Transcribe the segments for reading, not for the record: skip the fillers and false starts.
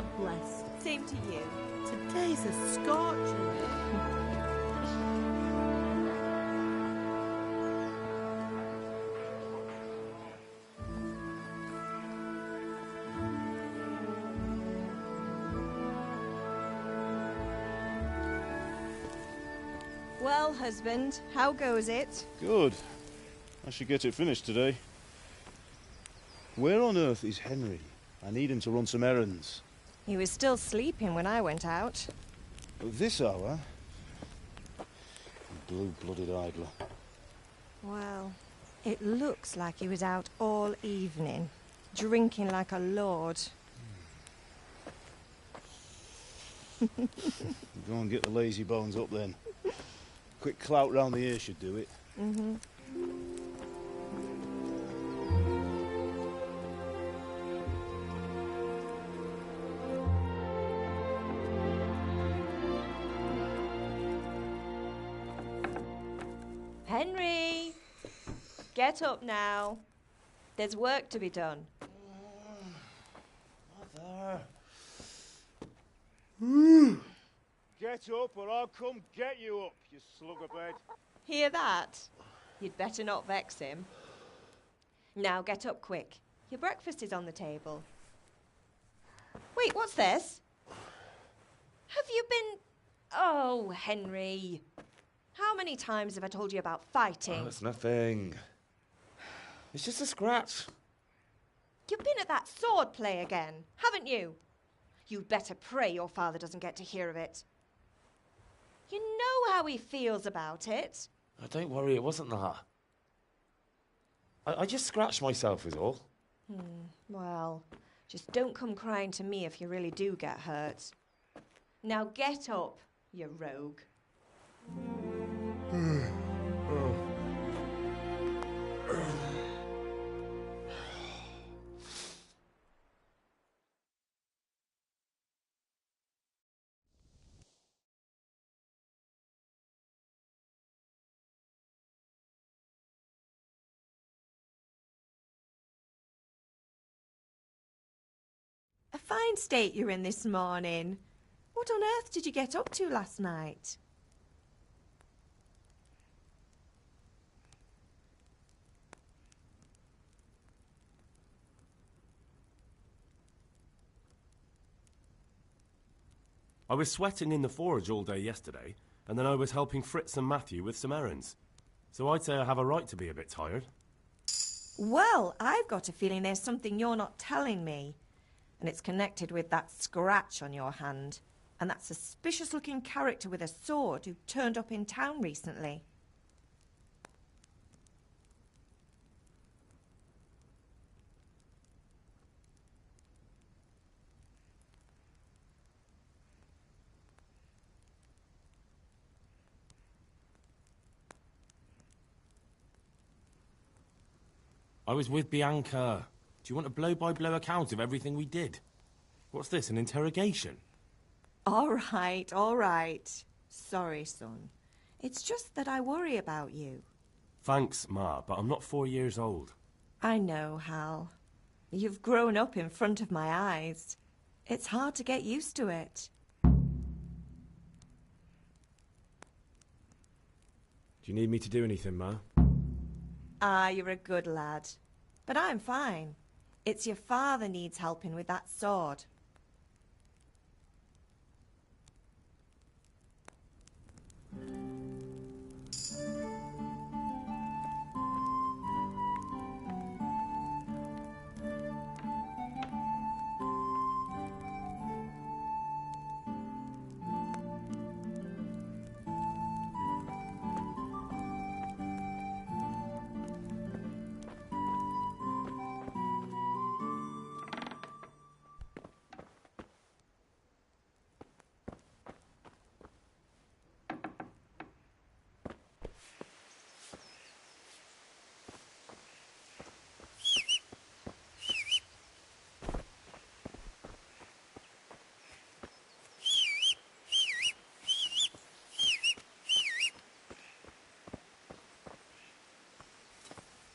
God bless. Same to you. Today's a scorcher, eh? Well, husband, how goes it? Good. I should get it finished today. Where on earth is Henry? I need him to run some errands. He was still sleeping when I went out. At this hour? Blue-blooded idler. Well, it looks like he was out all evening, drinking like a lord. Go and get the lazy bones up then. Quick clout round the ear should do it. Mm-hmm. Henry! Get up now. There's work to be done. Mother. Get up or I'll come get you up, you slug-a-bed. Hear that? You'd better not vex him. Now get up quick. Your breakfast is on the table. Wait, what's this? Have you been... Oh, Henry. How many times have I told you about fighting? Oh, it's nothing. It's just a scratch. You've been at that sword play again, haven't you? You'd better pray your father doesn't get to hear of it. You know how he feels about it. Oh, don't worry, it wasn't that. I just scratched myself is all. Well, just don't come crying to me if you really do get hurt. Now get up, you rogue. A fine state you're in this morning. What on earth did you get up to last night? I was sweating in the forge all day yesterday, and then I was helping Fritz and Matthew with some errands. So I'd say I have a right to be a bit tired. Well, I've got a feeling there's something you're not telling me. And it's connected with that scratch on your hand. And that suspicious-looking character with a sword who turned up in town recently. I was with Bianca. Do you want a blow-by-blow account of everything we did? What's this, an interrogation? All right. Sorry, son. It's just that I worry about you. Thanks, Ma, but I'm not 4 years old. I know, Hal. You've grown up in front of my eyes. It's hard to get used to it. Do you need me to do anything, Ma? You're a good lad. But I'm fine. It's your father needs helping with that sword.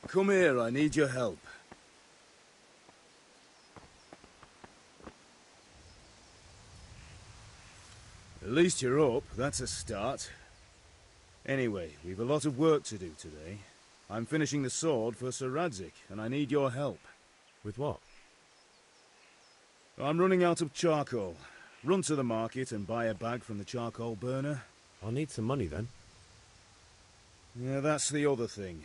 Come here, I need your help. At least you're up, that's a start. Anyway, we've a lot of work to do today. I'm finishing the sword for Sir Radzik, and I need your help. With what? I'm running out of charcoal. Run to the market and buy a bag from the charcoal burner. I'll need some money then. Yeah, that's the other thing.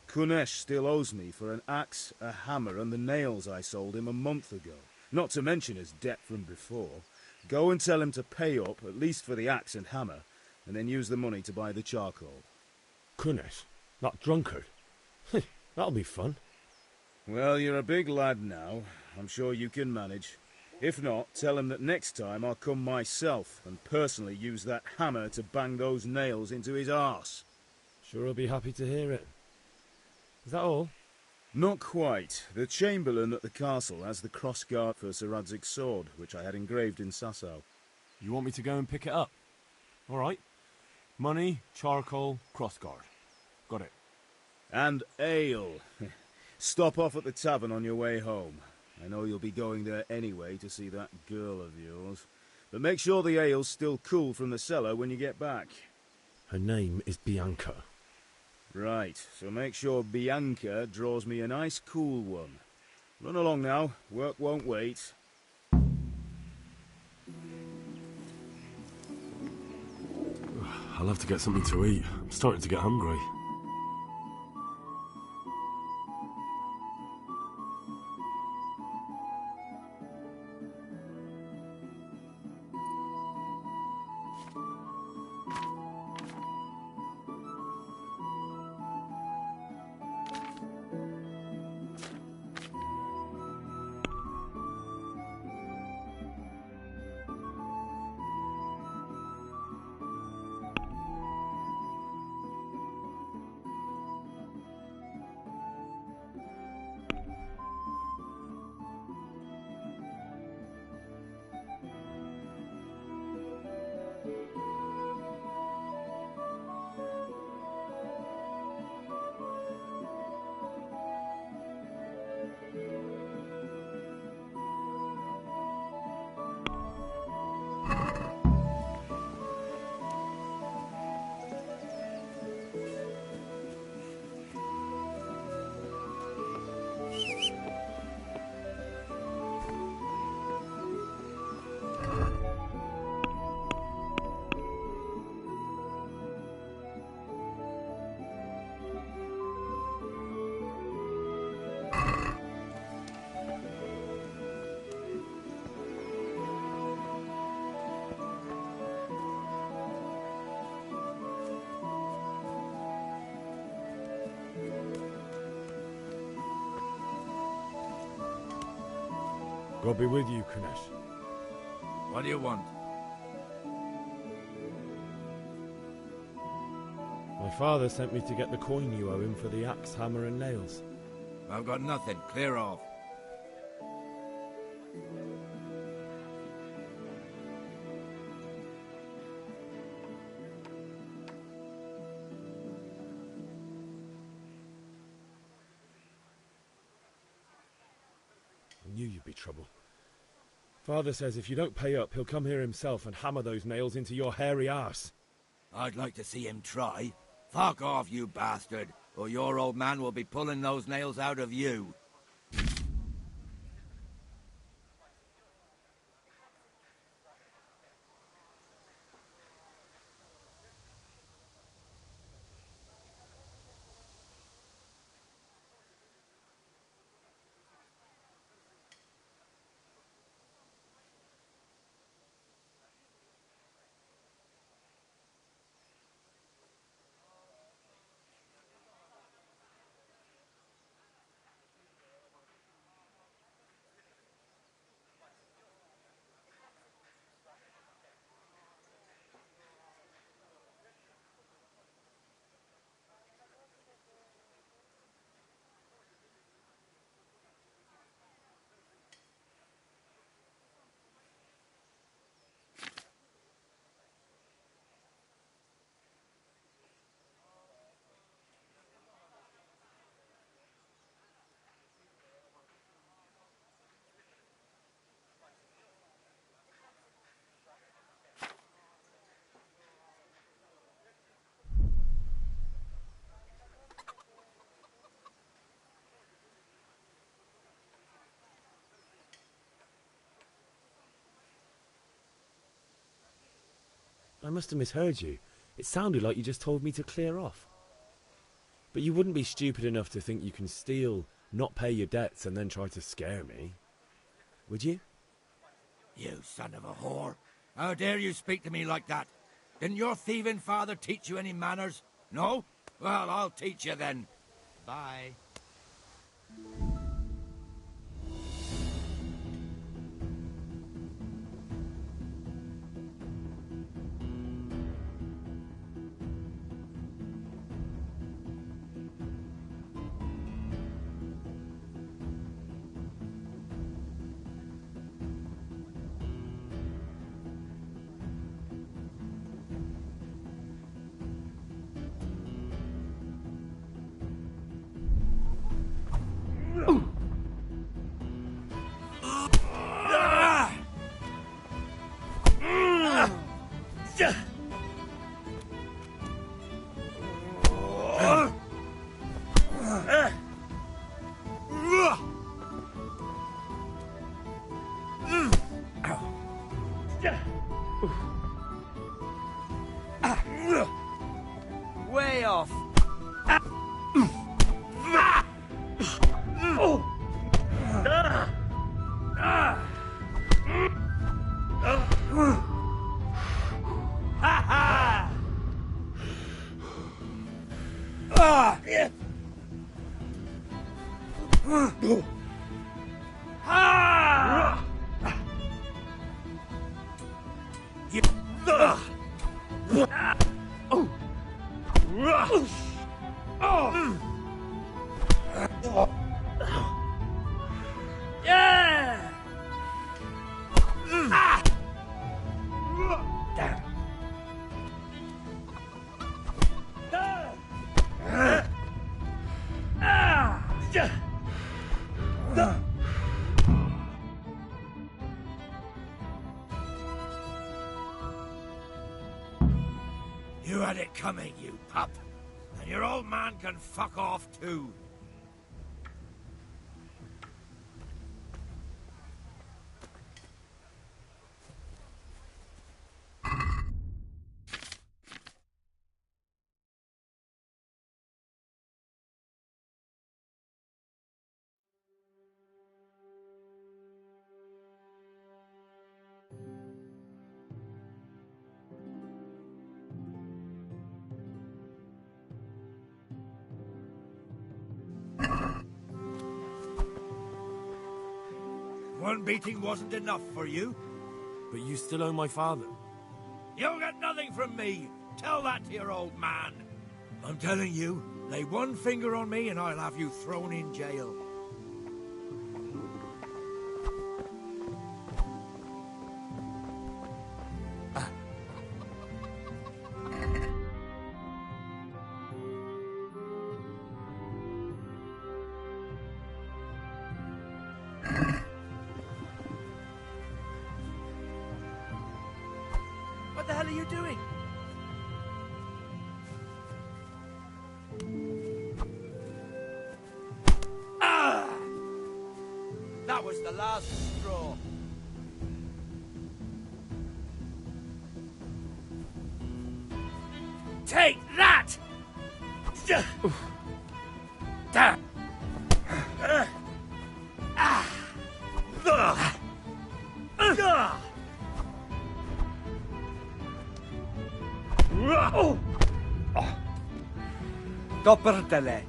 Kunesh still owes me for an axe, a hammer, and the nails I sold him a month ago. Not to mention his debt from before. Go and tell him to pay up, at least for the axe and hammer, and then use the money to buy the charcoal. Kunesh? That drunkard? That'll be fun. Well, you're a big lad now. I'm sure you can manage. If not, tell him that next time I'll come myself and personally use that hammer to bang those nails into his arse. Sure, I'll be happy to hear it. Is that all? Not quite. The Chamberlain at the castle has the crossguard for Sir Radzik's sword, which I had engraved in Sasau. You want me to go and pick it up? All right. Money, charcoal, crossguard. Got it. And ale. Stop off at the tavern on your way home. I know you'll be going there anyway to see that girl of yours. But make sure the ale's still cool from the cellar when you get back. Her name is Bianca. Right, so make sure Bianca draws me a nice cool one. Run along now, work won't wait. I'll have to get something to eat. I'm starting to get hungry. God be with you, Kunesh. What do you want? My father sent me to get the coin you owe him for the axe, hammer and nails. I've got nothing. Clear off. I knew you'd be trouble. Father says if you don't pay up, he'll come here himself and hammer those nails into your hairy arse. I'd like to see him try. Fuck off, you bastard, or your old man will be pulling those nails out of you. I must have misheard you. It sounded like you just told me to clear off. But you wouldn't be stupid enough to think you can steal, not pay your debts, and then try to scare me. Would you? You son of a whore. How dare you speak to me like that? Didn't your thieving father teach you any manners? No? Well, I'll teach you then. Bye. Way off. You had it coming, you pup. And your old man can fuck off too. One beating wasn't enough for you? But you still owe my father. You'll get nothing from me. Tell that to your old man. I'm telling you, lay one finger on me and I'll have you thrown in jail. What the hell are you doing? That was the last straw. Take that! Damn! Doppeltele.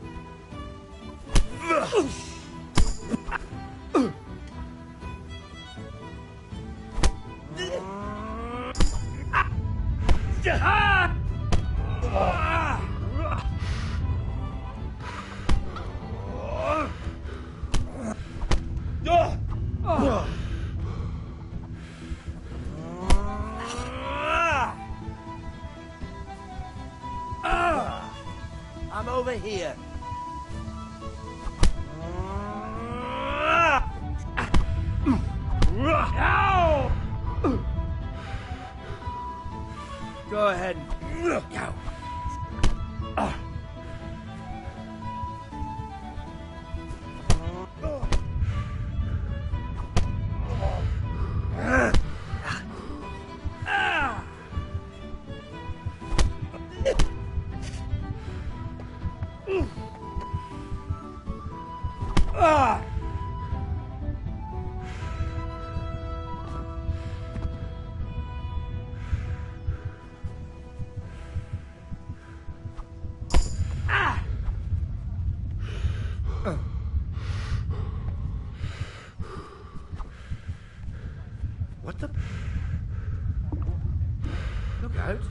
I'm over here. Go ahead. What the... Look out.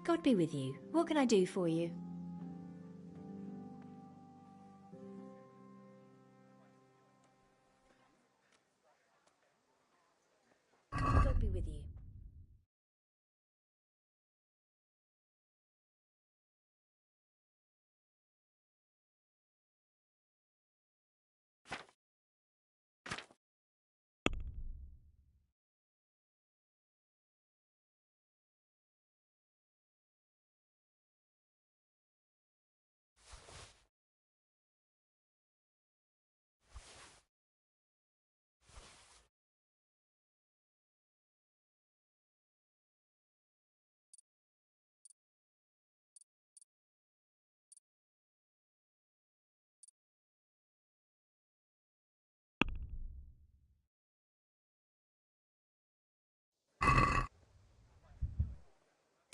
God be with you. What can I do for you? God be with you.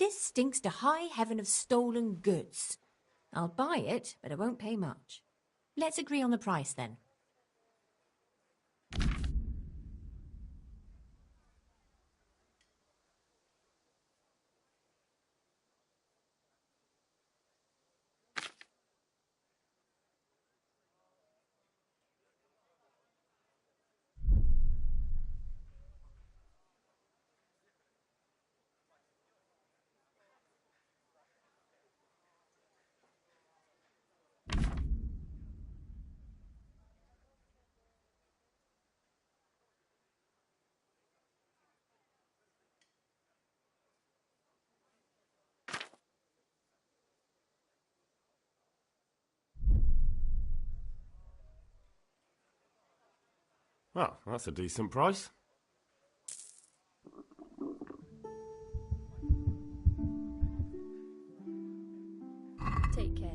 This stinks to high heaven of stolen goods. I'll buy it, but I won't pay much. Let's agree on the price then. Well, that's a decent price. Take care.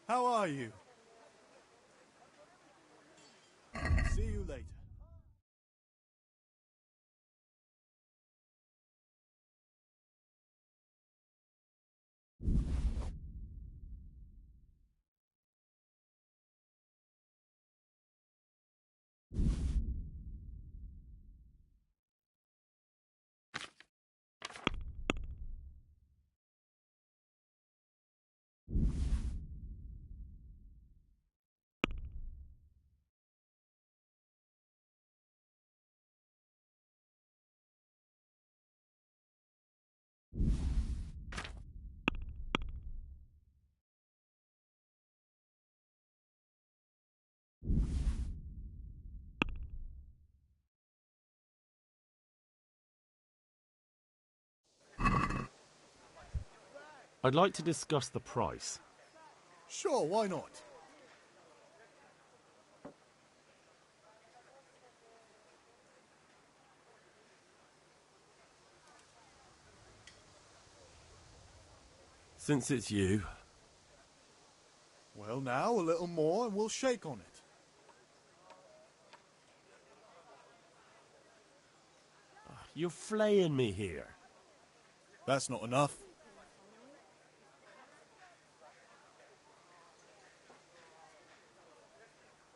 How are you? See you later. I'd like to discuss the price. Sure, why not? Since it's you, Well, now a little more and we'll shake on it. you're flaying me here. That's not enough.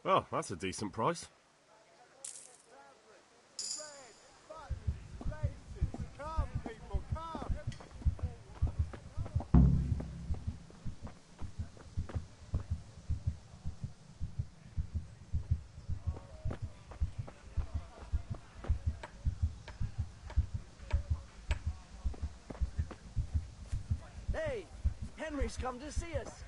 Oh, that's a decent price. Come, people, come! Hey, Henry's come to see us.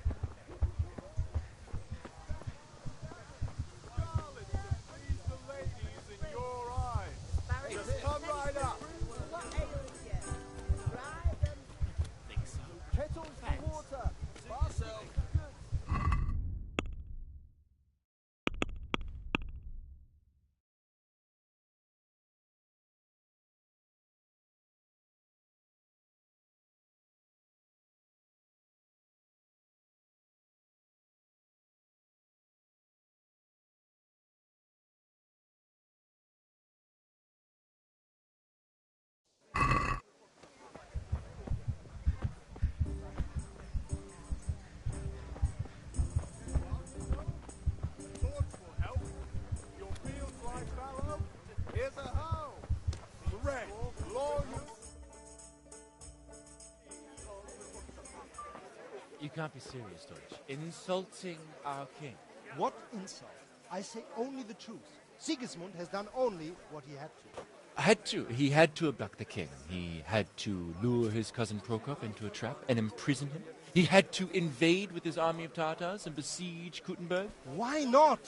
Darling, to please the ladies in your eyes. Just come right up. Kettles for water. Torch will help. Your fields lie fallow. Here's a hoe. The red, loyal. You can't be serious, Deutsch. Insulting our king. What insult? I say only the truth. Sigismund has done only what he had to. He had to abduct the king. He had to lure his cousin Prokop into a trap and imprison him. He had to invade with his army of Tartars and besiege Kuttenberg. Why not?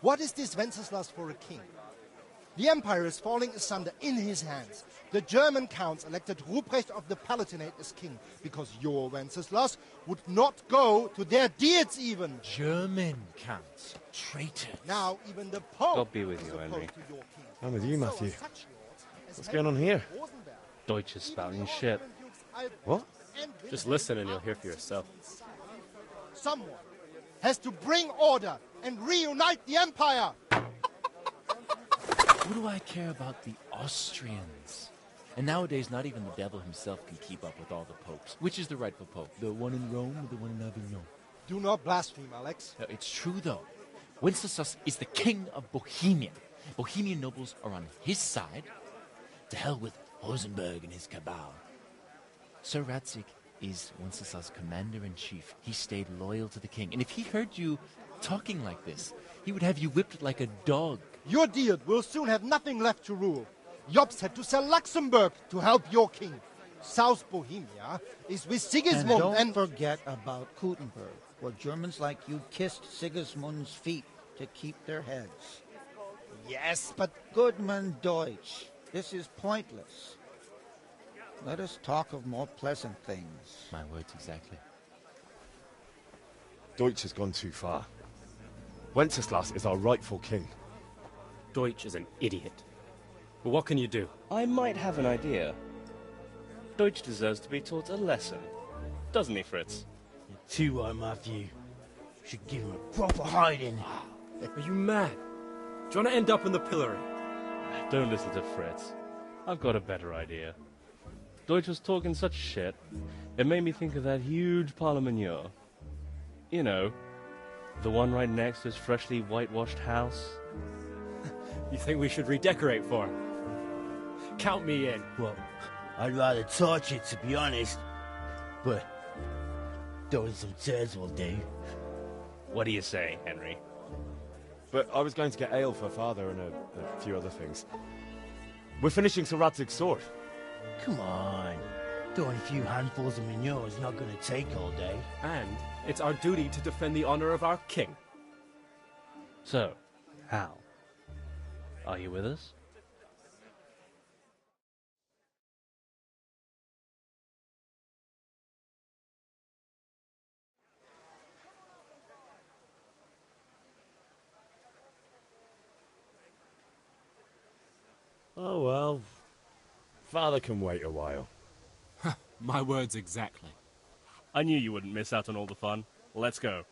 What is this Wenceslas for a king? The empire is falling asunder in his hands. The German counts elected Ruprecht of the Palatinate as king because your Wenceslas would not go to their deeds even. German counts. Traitors. Now even the Pope God be with is you, opposed Henry. to your king. I'm with you, So are Matthew. such lords as What's going on here? Rosenberg, Deutsch is spouting shit. What? and Just listen and you'll hear for yourself. Someone has to bring order and reunite the empire. What do I care about the Austrians? And nowadays, not even the devil himself can keep up with all the popes. Which is the rightful pope? The one in Rome or the one in Avignon? Do not blaspheme, Alex. No, it's true, though. Wenceslas is the king of Bohemia. Bohemian nobles are on his side. To hell with Rosenberg and his cabal. Sir Ratzik is Wenceslas' commander-in-chief. He stayed loyal to the king. And if he heard you talking like this, he would have you whipped like a dog. Your deed will soon have nothing left to rule. Jobst had to sell Luxembourg to help your king. South Bohemia is with Sigismund And don't forget about Kuttenberg, where Germans like you kissed Sigismund's feet to keep their heads. Yes, but Goodman Deutsch, this is pointless. Let us talk of more pleasant things. My words exactly. Deutsch has gone too far. Wenceslas is our rightful king. Deutsch is an idiot. But what can you do? I might have an idea. Deutsch deserves to be taught a lesson. Doesn't he, Fritz? You too are, Matthew. Should give him a proper hiding. Are you mad? Do you want to end up in the pillory? Don't listen to Fritz. I've got a better idea. Deutsch was talking such shit, it made me think of that huge pile of manure. You know, the one right next to his freshly whitewashed house. You think we should redecorate for him? Count me in. Well, I'd rather torch it, to be honest. But throwing some turds will do. What do you say, Henry? But I was going to get ale for Father and a few other things. We're finishing Sir Radzig's sword. Come on. Throwing a few handfuls of manure is not going to take all day. And it's our duty to defend the honor of our king. So, Hal, are you with us? Oh well, Father can wait a while. My words exactly. I knew you wouldn't miss out on all the fun. Let's go.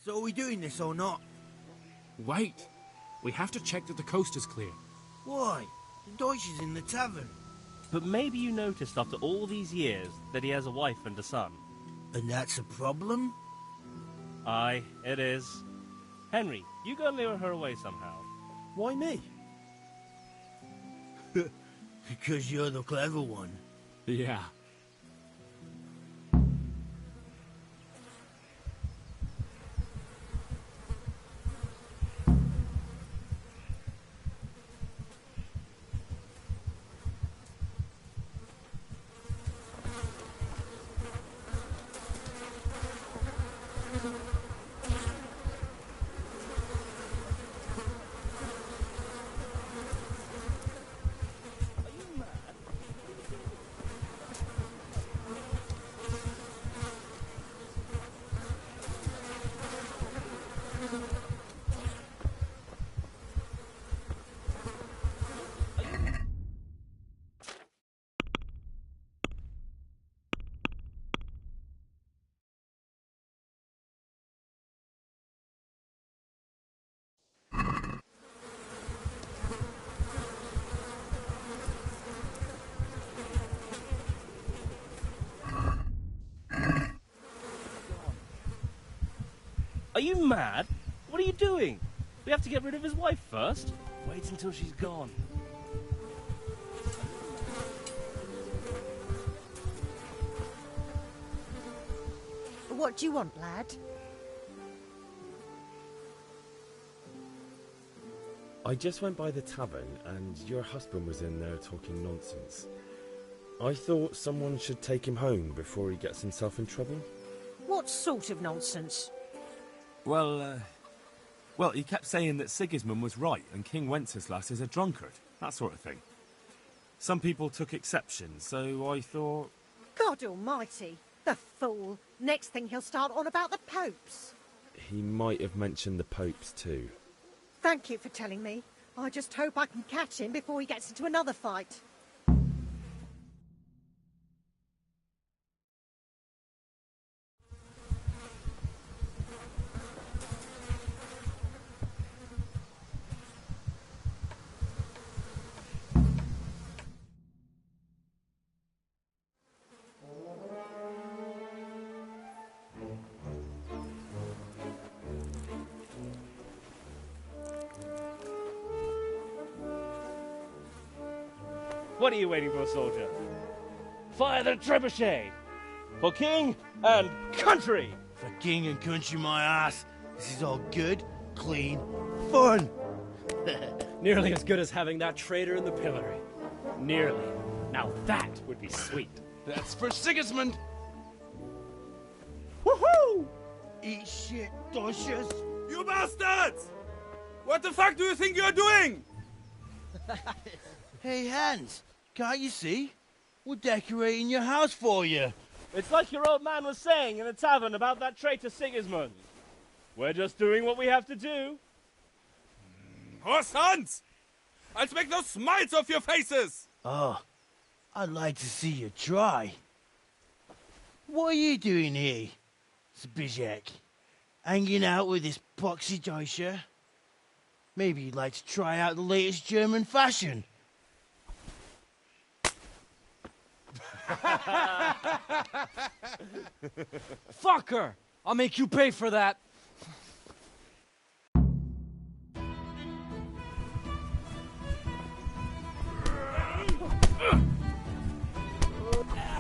So are we doing this or not? Wait. We have to check that the coast is clear. Why? The Deutsch is in the tavern. But maybe you noticed after all these years that he has a wife and a son. And that's a problem? Aye, it is. Henry, you go and lure her away somehow. Why me? Because you're the clever one. Yeah. Are you mad? What are you doing? We have to get rid of his wife first. Wait until she's gone. What do you want, lad? I just went by the tavern and your husband was in there talking nonsense. I thought someone should take him home before he gets himself in trouble. What sort of nonsense? Well, he kept saying that Sigismund was right and King Wenceslas is a drunkard, that sort of thing. Some people took exception, so I thought... God almighty, the fool. Next thing he'll start on about the popes. He might have mentioned the popes too. Thank you for telling me. I just hope I can catch him before he gets into another fight. What are you waiting for, soldier? Fire the trebuchet! For king and country! For king and country, my ass. This is all good, clean, fun. Nearly as good as having that traitor in the pillory. Nearly. Now that would be sweet. That's for Sigismund! Woohoo! Eat shit, douches! You bastards! What the fuck do you think you're doing? Hey, Hans, can't you see? We're decorating your house for you. It's like your old man was saying in the tavern about that traitor Sigismund. We're just doing what we have to do. Horse Hans! I'll make those smiles off your faces! Oh, I'd like to see you try. What are you doing here, Zbigniew? Hanging out with this poxy Deutscher? Maybe you'd like to try out the latest German fashion. Fucker! I'll make you pay for that.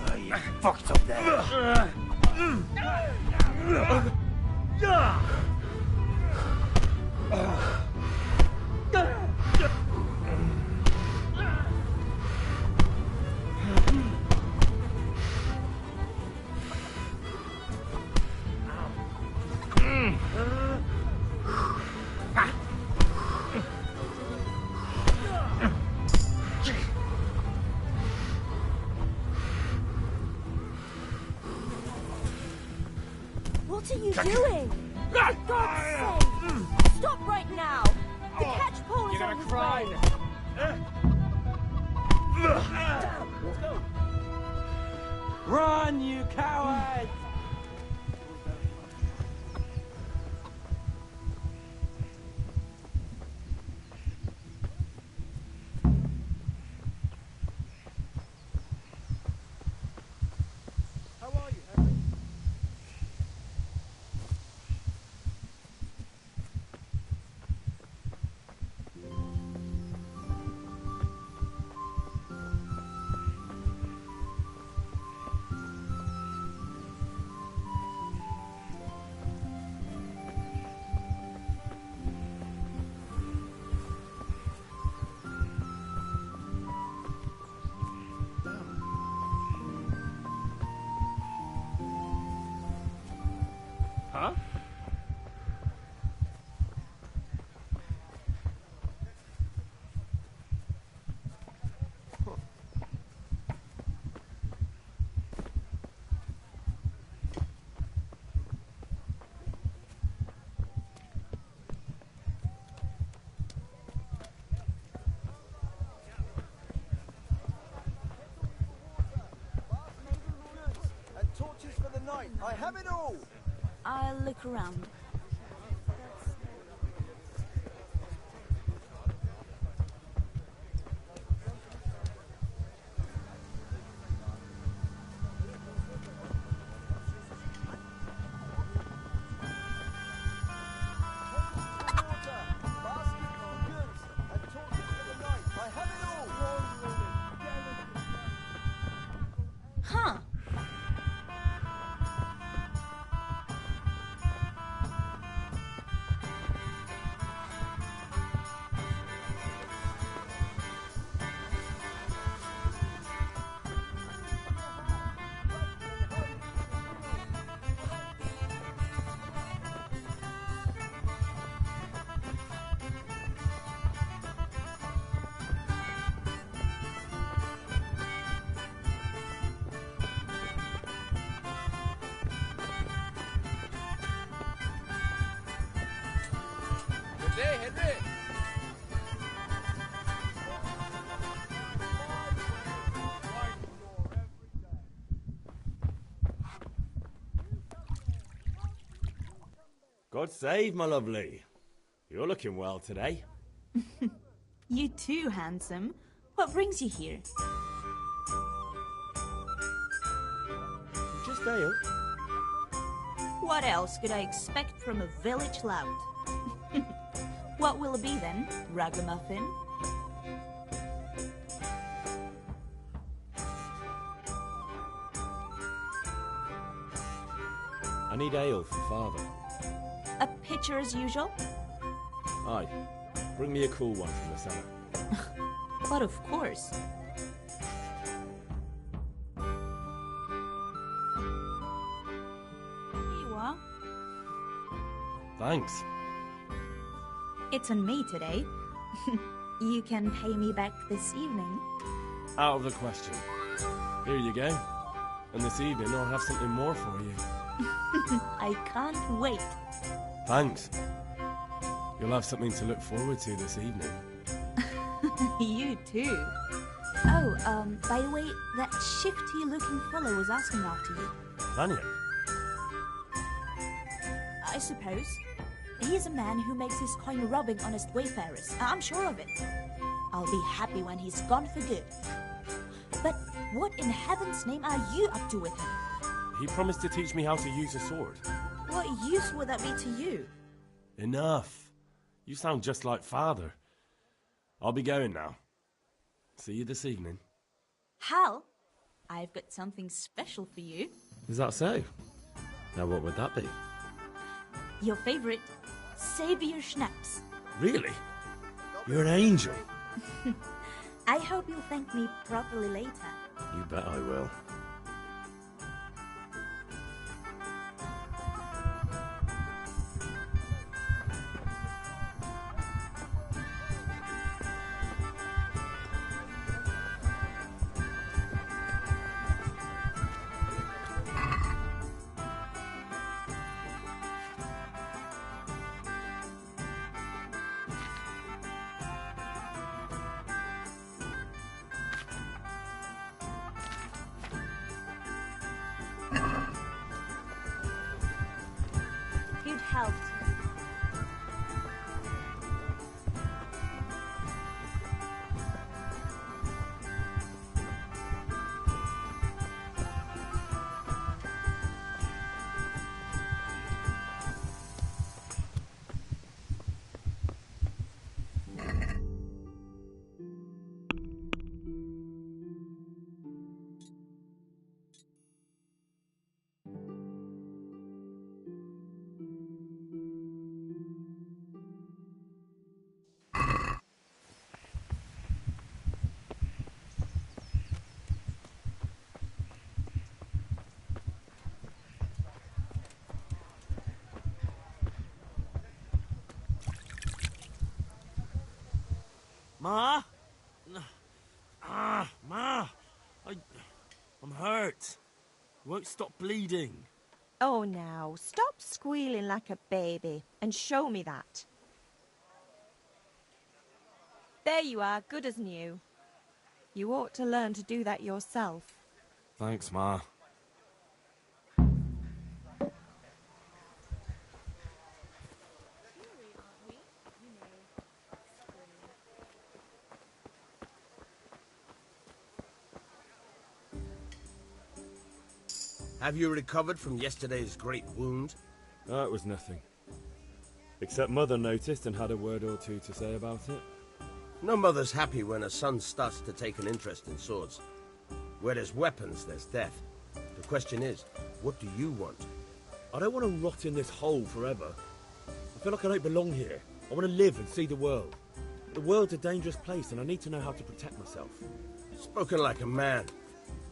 Oh, you fucked up there. What are you doing? For God's sake! Stop right now! The catch pole is on his way! Let's go. Run, you cowards! How are you, Henry? Huh? And torches for the night. I have it all. I'll look around. Huh. Good day, Henry. God save, my lovely. You're looking well today. You too, handsome. What brings you here? Just ale. What else could I expect from a village lout? What will it be then, ragamuffin? I need ale for father. A pitcher as usual? Aye. Bring me a cool one from the cellar. But of course. Here you are. Thanks. It's on me today. You can pay me back this evening. Out of the question. Here you go. And this evening I'll have something more for you. I can't wait. Thanks. You'll have something to look forward to this evening. You too. Oh, by the way, that shifty-looking fellow was asking after you. Lanyon? I suppose. He is a man who makes his coin robbing honest wayfarers. I'm sure of it. I'll be happy when he's gone for good. But what in heaven's name are you up to with him? He promised to teach me how to use a sword. What use would that be to you? Enough. You sound just like Father. I'll be going now. See you this evening. Hal, I've got something special for you. Is that so? Now what would that be? Your favorite, Savior Schnapps. Really? You're an angel. I hope you'll thank me properly later. You bet I will. Good health. Ma? Ma! I'm hurt. You won't stop bleeding. Oh, now, stop squealing like a baby and show me that. There you are, good as new. You ought to learn to do that yourself. Thanks, Ma. Have you recovered from yesterday's great wound? That was nothing. Except Mother noticed and had a word or two to say about it. No mother's happy when a son starts to take an interest in swords. Where there's weapons, there's death. The question is, what do you want? I don't want to rot in this hole forever. I feel like I don't belong here. I want to live and see the world. The world's a dangerous place and I need to know how to protect myself. Spoken like a man.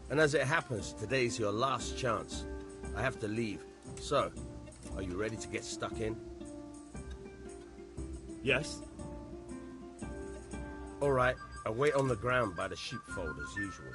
And as it happens, today's your last chance. I have to leave. So, are you ready to get stuck in? Yes. All right, I'll wait on the ground by the sheepfold as usual.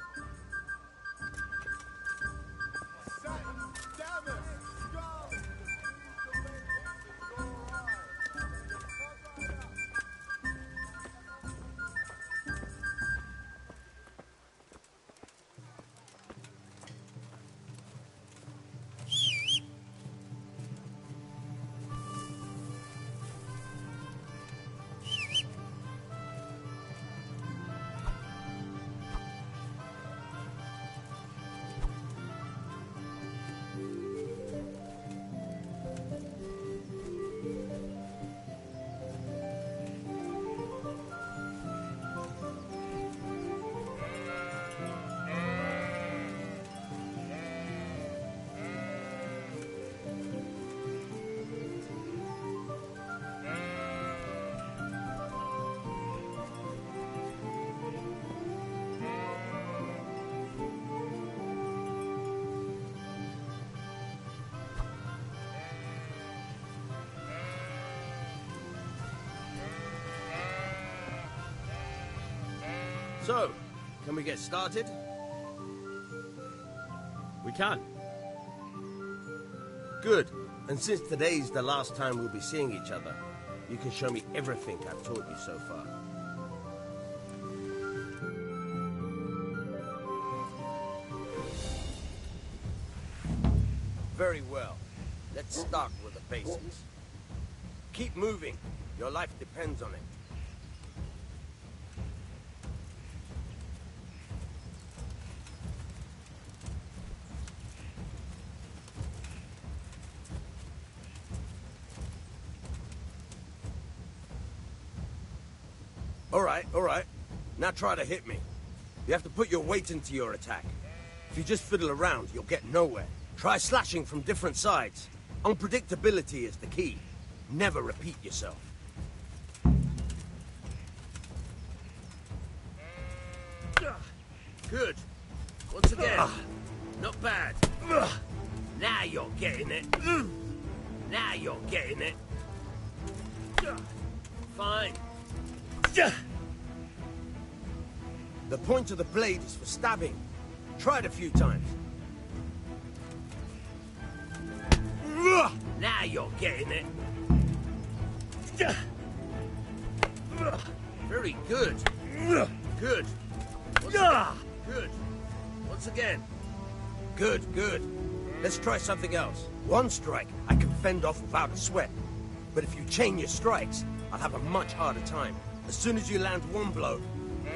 So, can we get started? We can. Good. And since today's the last time we'll be seeing each other, you can show me everything I've taught you so far. Very well. Let's start with the basics. Keep moving. Your life depends on it. All right. Now try to hit me. You have to put your weight into your attack. If you just fiddle around, you'll get nowhere. Try slashing from different sides. Unpredictability is the key. Never repeat yourself. Good. Once again. Not bad. Now you're getting it. Now you're getting it. Fine. The point of the blade is for stabbing. Try it a few times. Now you're getting it. Very good. Good. Good. Once again. Good. Let's try something else. One strike, I can fend off without a sweat. But if you chain your strikes, I'll have a much harder time. As soon as you land one blow,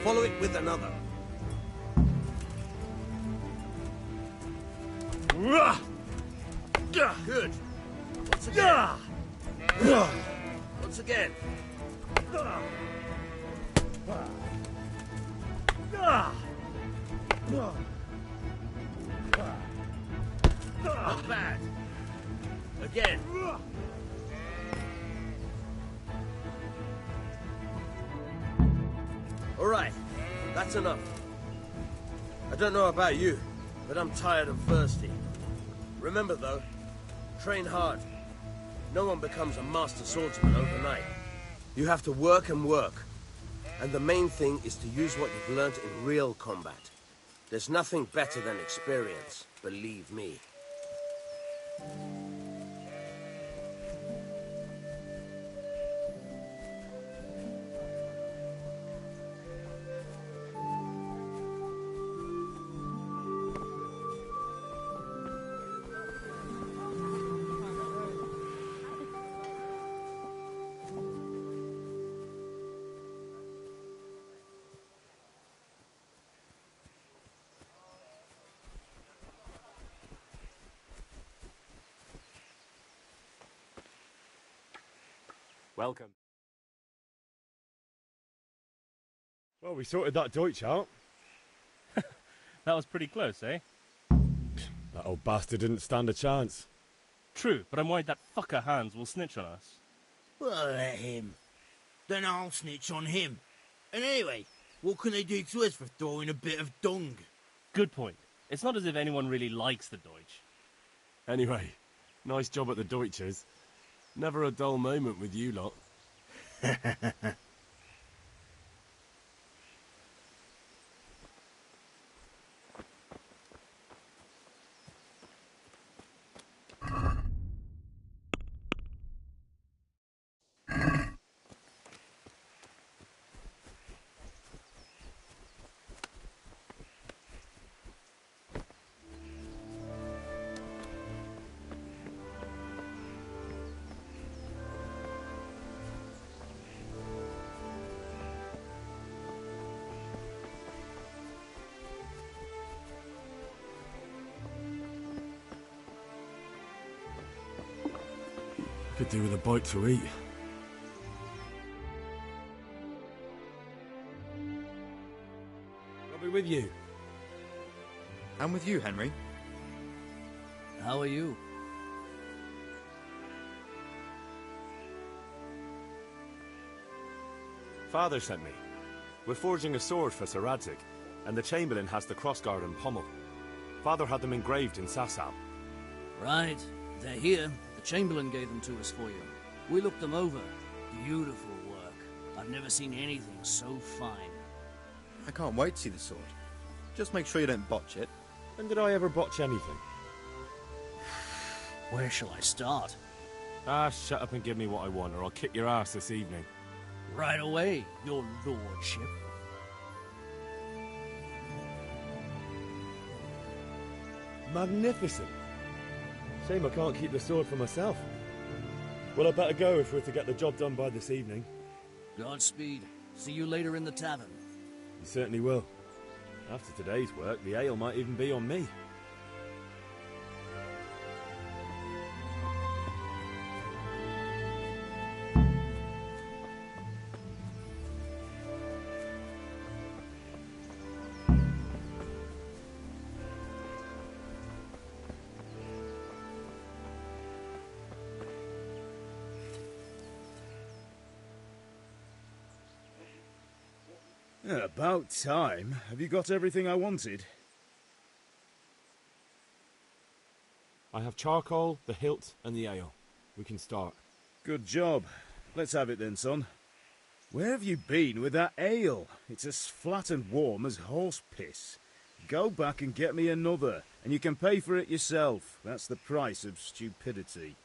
follow it with another. Good. Once again. Once again. Not bad. Again. All right, that's enough. I don't know about you, but I'm tired and thirsty. Remember though, train hard. No one becomes a master swordsman overnight. You have to work and work. And the main thing is to use what you've learned in real combat. There's nothing better than experience, believe me. Welcome. Well, we sorted that Deutsch out. That was pretty close, eh? That old bastard didn't stand a chance. True, but I'm worried that fucker Hans will snitch on us. Well, let him. Then I'll snitch on him. And anyway, what can they do to us for throwing a bit of dung? Good point. It's not as if anyone really likes the Deutsch. Anyway, nice job at the Deutschers. Never a dull moment with you lot. Could do with a bite to eat. I'll be with you. I'm with you, Henry. How are you? Father sent me. We're forging a sword for Sir Radzig, and the Chamberlain has the crossguard and pommel. Father had them engraved in Sasau. Right. They're here. The Chamberlain gave them to us for you. We looked them over. Beautiful work. I've never seen anything so fine. I can't wait to see the sword. Just make sure you don't botch it. When did I ever botch anything? Where shall I start? Ah, shut up and give me what I want, or I'll kick your ass this evening. Right away, your lordship. Magnificent. Shame I can't keep the sword for myself. Well, I better go if we're to get the job done by this evening. Godspeed. See you later in the tavern. You certainly will. After today's work, the ale might even be on me. About time. Have you got everything I wanted? I have charcoal, the hilt, and the ale. We can start. Good job. Let's have it then, son. Where have you been with that ale? It's as flat and warm as horse piss. Go back and get me another, and you can pay for it yourself. That's the price of stupidity.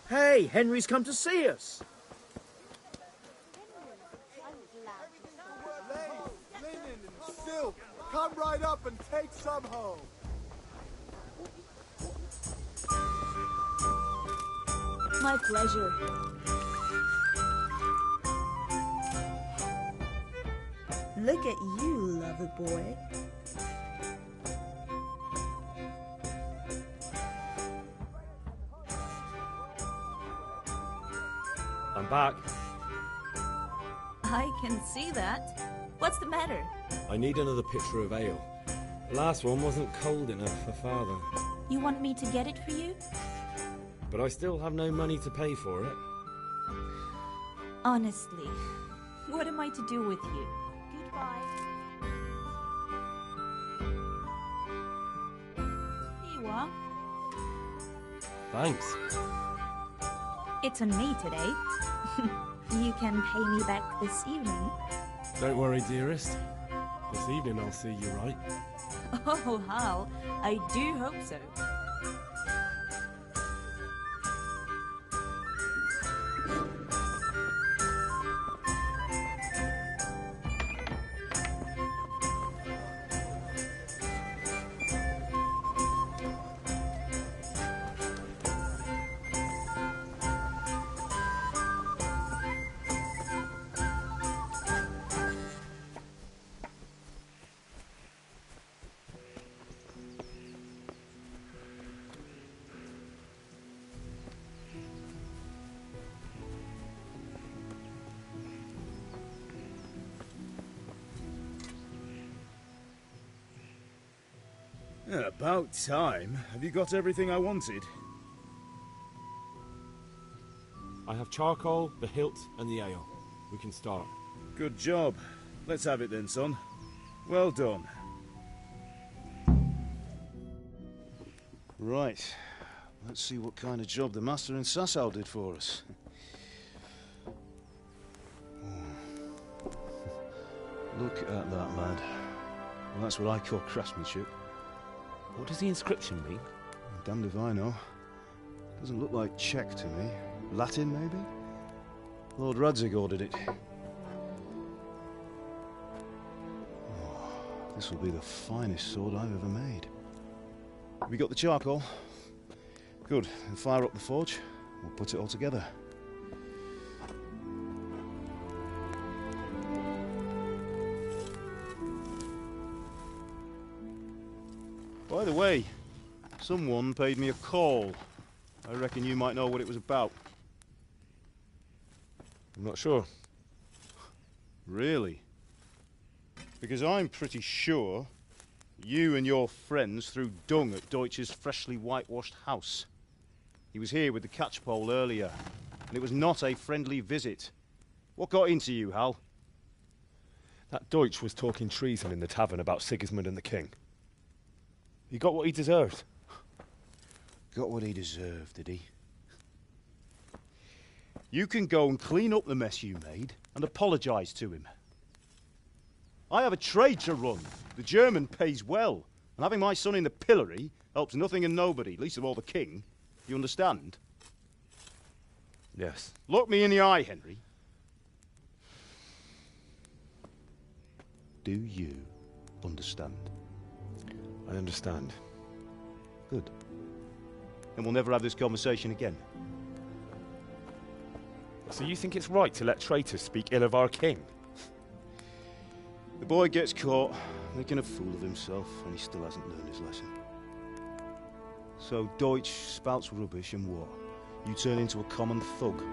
Hey, Henry's come to see us. Linen and silk. Come right up and take some home. My pleasure. Look at you, lover boy. I'm back. I can see that. What's the matter? I need another pitcher of ale. The last one wasn't cold enough for Father. You want me to get it for you? But I still have no money to pay for it. Honestly, what am I to do with you? Goodbye. Here you are. Thanks. It's on me today. You can pay me back this evening. Don't worry, dearest. This evening I'll see you right. Oh, Hal, I do hope so. About time. Have you got everything I wanted? I have charcoal, the hilt, and the ale. We can start. Good job. Let's have it then, son. Well done. Right. Let's see what kind of job the master in Sasau did for us. Look at that, lad. Well, that's what I call craftsmanship. What does the inscription mean? Damned if I know. Doesn't look like Czech to me. Latin, maybe? Lord Radzig ordered it. Oh, this will be the finest sword I've ever made. Have you got the charcoal? Good. Then fire up the forge. We'll put it all together. By the way, someone paid me a call. I reckon you might know what it was about. I'm not sure. Really? Because I'm pretty sure you and your friends threw dung at Deutsch's freshly whitewashed house. He was here with the catchpole earlier, and it was not a friendly visit. What got into you, Hal? That Deutsch was talking treason in the tavern about Sigismund and the king. He got what he deserved. Got what he deserved, did he? You can go and clean up the mess you made and apologise to him. I have a trade to run. The German pays well, and having my son in the pillory helps nothing and nobody, least of all the king. You understand? Yes. Look me in the eye, Henry. Do you understand? I understand. Good. Then we'll never have this conversation again. So you think it's right to let traitors speak ill of our king? The boy gets caught making a fool of himself, and he still hasn't learned his lesson. So Deutsch spouts rubbish, and what? You turn into a common thug.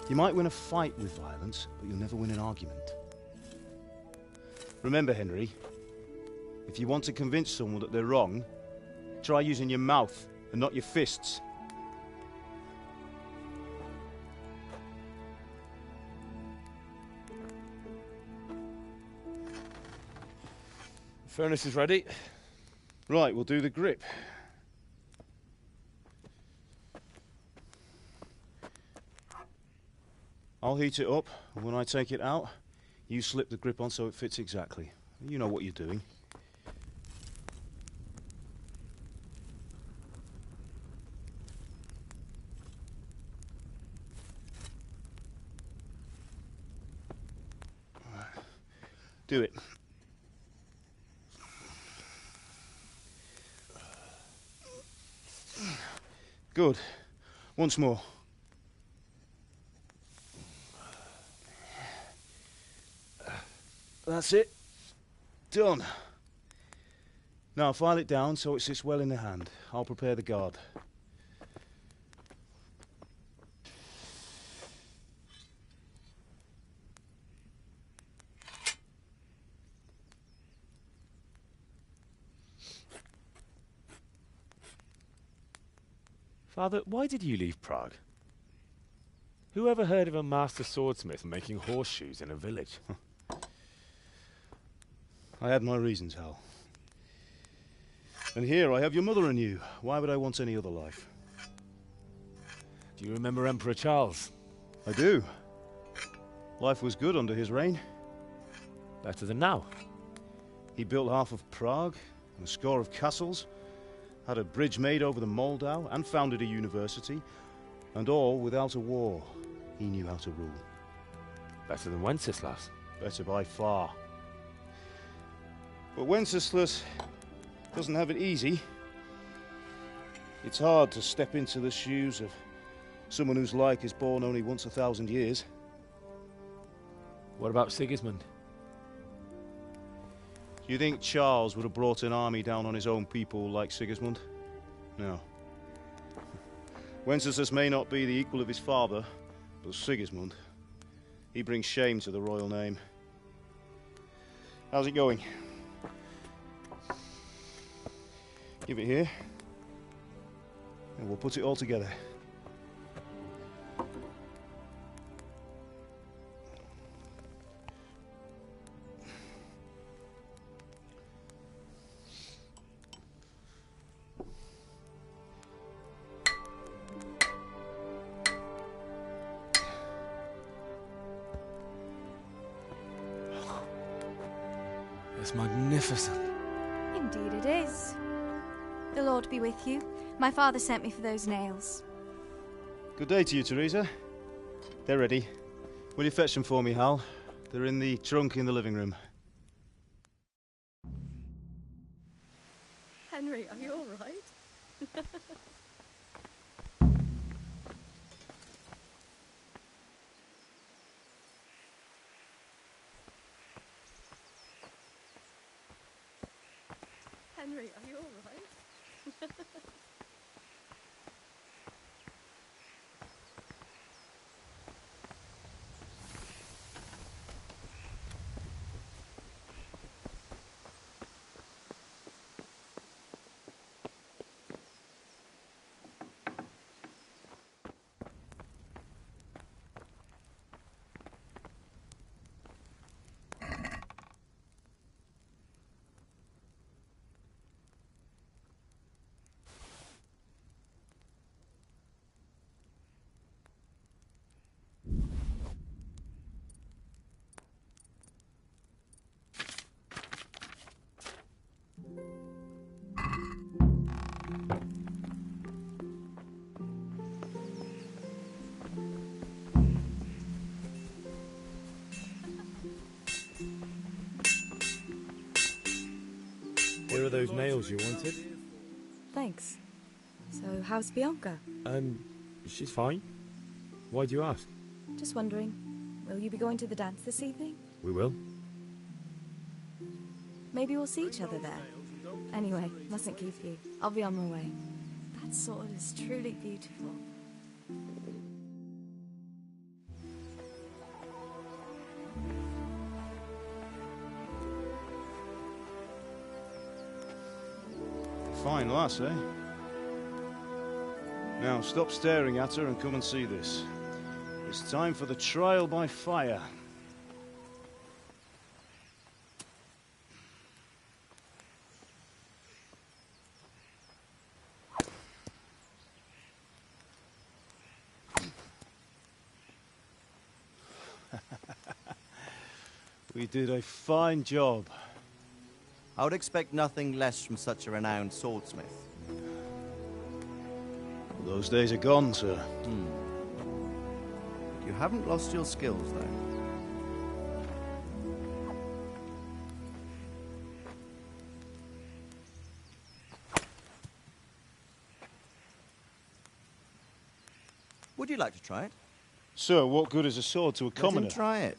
You might win a fight with violence, but you'll never win an argument. Remember, Henry, if you want to convince someone that they're wrong, try using your mouth and not your fists. The furnace is ready. Right, we'll do the grip. I'll heat it up, and when I take it out, you slip the grip on so it fits exactly. You know what you're doing. Do it. Good. Once more. That's it. Done. Now file it down so it sits well in the hand. I'll prepare the guard. Father, why did you leave Prague? Who ever heard of a master swordsmith making horseshoes in a village? I had my reasons, Hal. And here I have your mother and you. Why would I want any other life? Do you remember Emperor Charles? I do. Life was good under his reign. Better than now. He built half of Prague, and a score of castles, had a bridge made over the Moldau, and founded a university, and all without a war. He knew how to rule. Better than Wenceslas. Better by far. But Wenceslas doesn't have it easy. It's hard to step into the shoes of someone whose like is born only once 1,000 years. What about Sigismund? Do you think Charles would have brought an army down on his own people like Sigismund? No. Wenceslas may not be the equal of his father, but Sigismund, he brings shame to the royal name. How's it going? Give it here, and we'll put it all together. It's magnificent. Indeed it is. The Lord be with you. My father sent me for those nails. Good day to you, Teresa. They're ready. Will you fetch them for me, Hal? They're in the trunk in the living room. Henry, are you all right? Henry, are you all right? Here are those nails you wanted. Thanks. So, how's Bianca? She's fine. Why do you ask? Just wondering, will you be going to the dance this evening? We will. Maybe we'll see each other there. Anyway, mustn't keep you. I'll be on my way. That sword is truly beautiful. Fine lass, eh? Now, stop staring at her and come and see this. It's time for the trial by fire. We did a fine job. I would expect nothing less from such a renowned swordsmith. Those days are gone, sir. You haven't lost your skills, though. Would you like to try it? Sir, what good is a sword to a commoner? Let him try it.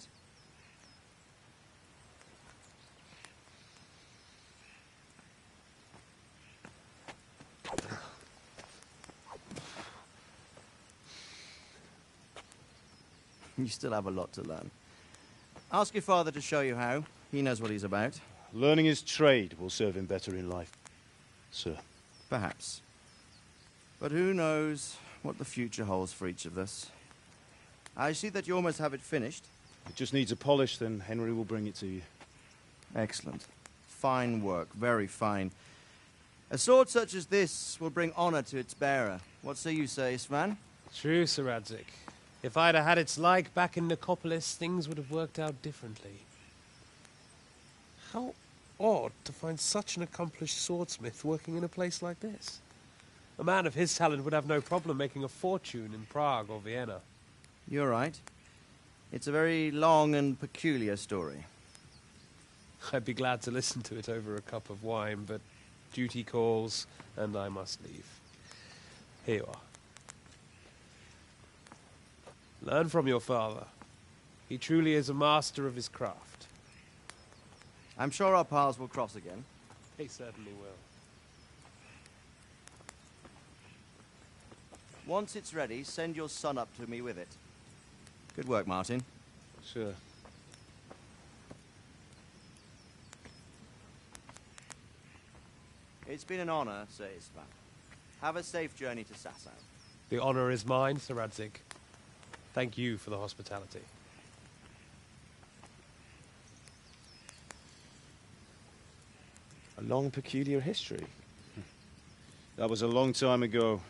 You still have a lot to learn. Ask your father to show you how. He knows what he's about. Learning his trade will serve him better in life, sir. Perhaps. But who knows what the future holds for each of us. I see that you almost have it finished. It just needs a polish, then Henry will bring it to you. Excellent. Fine work, very fine. A sword such as this will bring honor to its bearer. What say you, Sir Istvan? True, Sir Radzig. If I'd have had its like back in Nicopolis, things would have worked out differently. How odd to find such an accomplished swordsmith working in a place like this. A man of his talent would have no problem making a fortune in Prague or Vienna. You're right. It's a very long and peculiar story. I'd be glad to listen to it over a cup of wine, but duty calls, and I must leave. Here you are. Learn from your father. He truly is a master of his craft. I'm sure our paths will cross again. He certainly will. Once it's ready, send your son up to me with it. Good work, Martin. Sure. It's been an honor, Sir Istvan. Have a safe journey to Sasau. The honor is mine, Sir Radzig. Thank you for the hospitality. A long, peculiar history. That was a long time ago.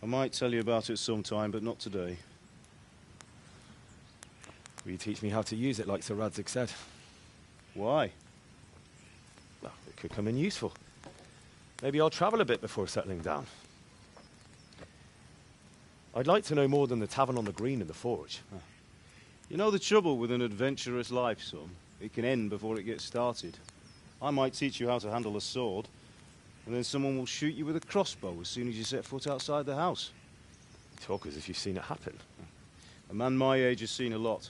I might tell you about it sometime, but not today. Will you teach me how to use it, like Sir Radzig said? Why? Well, it could come in useful. Maybe I'll travel a bit before settling down. I'd like to know more than the tavern on the green and the forge. You know the trouble with an adventurous life, son? It can end before it gets started. I might teach you how to handle a sword, and then someone will shoot you with a crossbow as soon as you set foot outside the house. You talk as if you've seen it happen. A man my age has seen a lot.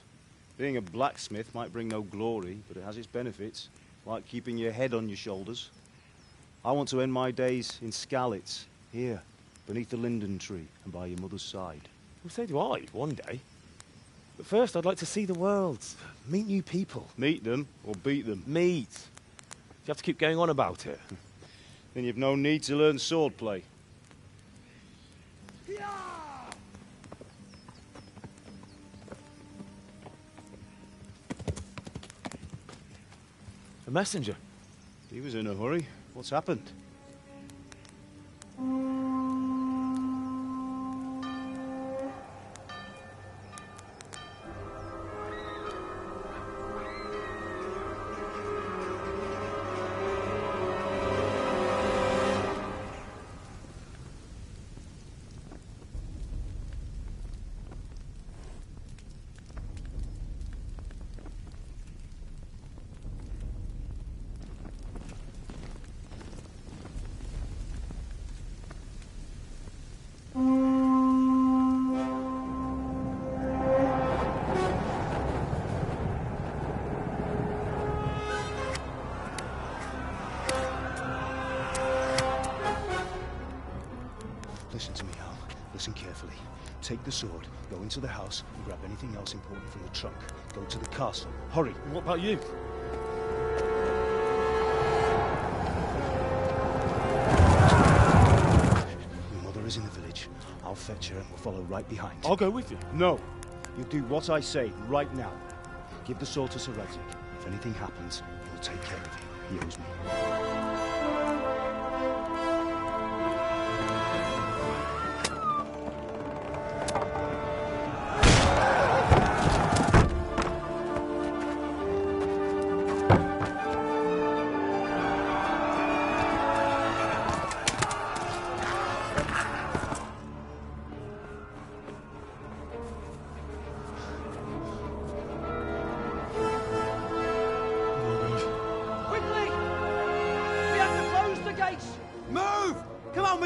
Being a blacksmith might bring no glory, but it has its benefits, like keeping your head on your shoulders. I want to end my days in Skalitz, here, beneath the linden tree and by your mother's side. Well, so do I, one day. But first, I'd like to see the world, meet new people. Meet them or beat them? Meet. You have to keep going on about it. Then you've no need to learn swordplay. A messenger. He was in a hurry. What's happened? Listen to me, Hal. Listen carefully. Take the sword, go into the house, and grab anything else important from the trunk. Go to the castle. Hurry. What about you? Your mother is in the village. I'll fetch her and we'll follow right behind. I'll go with you. No. You do what I say right now. Give the sword to Sir Radzik. If anything happens, he'll take care of you. He owes me.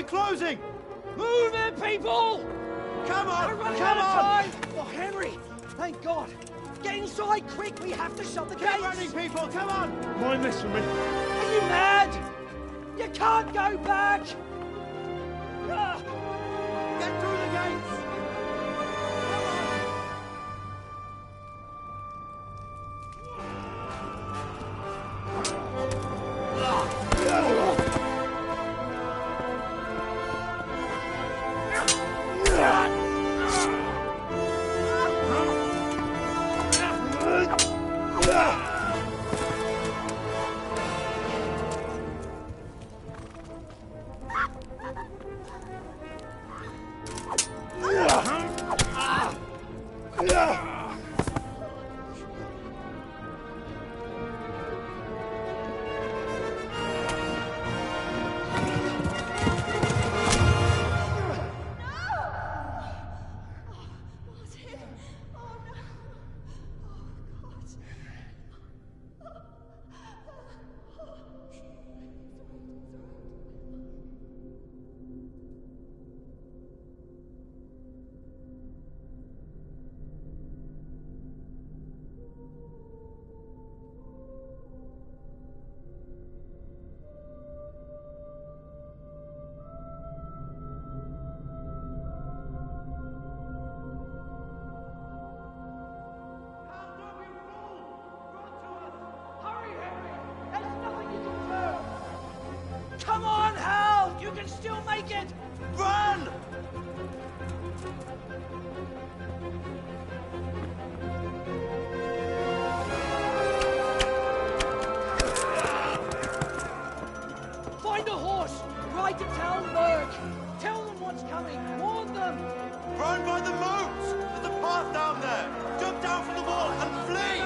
Closing! Move it, people! Come on! We're running Come out of on! time! Oh, Henry! Thank God! Get inside, quick! We have to shut the gates! Keep running, people! Come on! Mind this for me. Are you mad? You can't go back! Ah. Get through the gates! Come on, Hal! You can still make it! Run! Find a horse! Ride to Talmberg! Tell them what's coming! Warn them! Run by the moat! There's a path down there! Jump down from the wall and flee!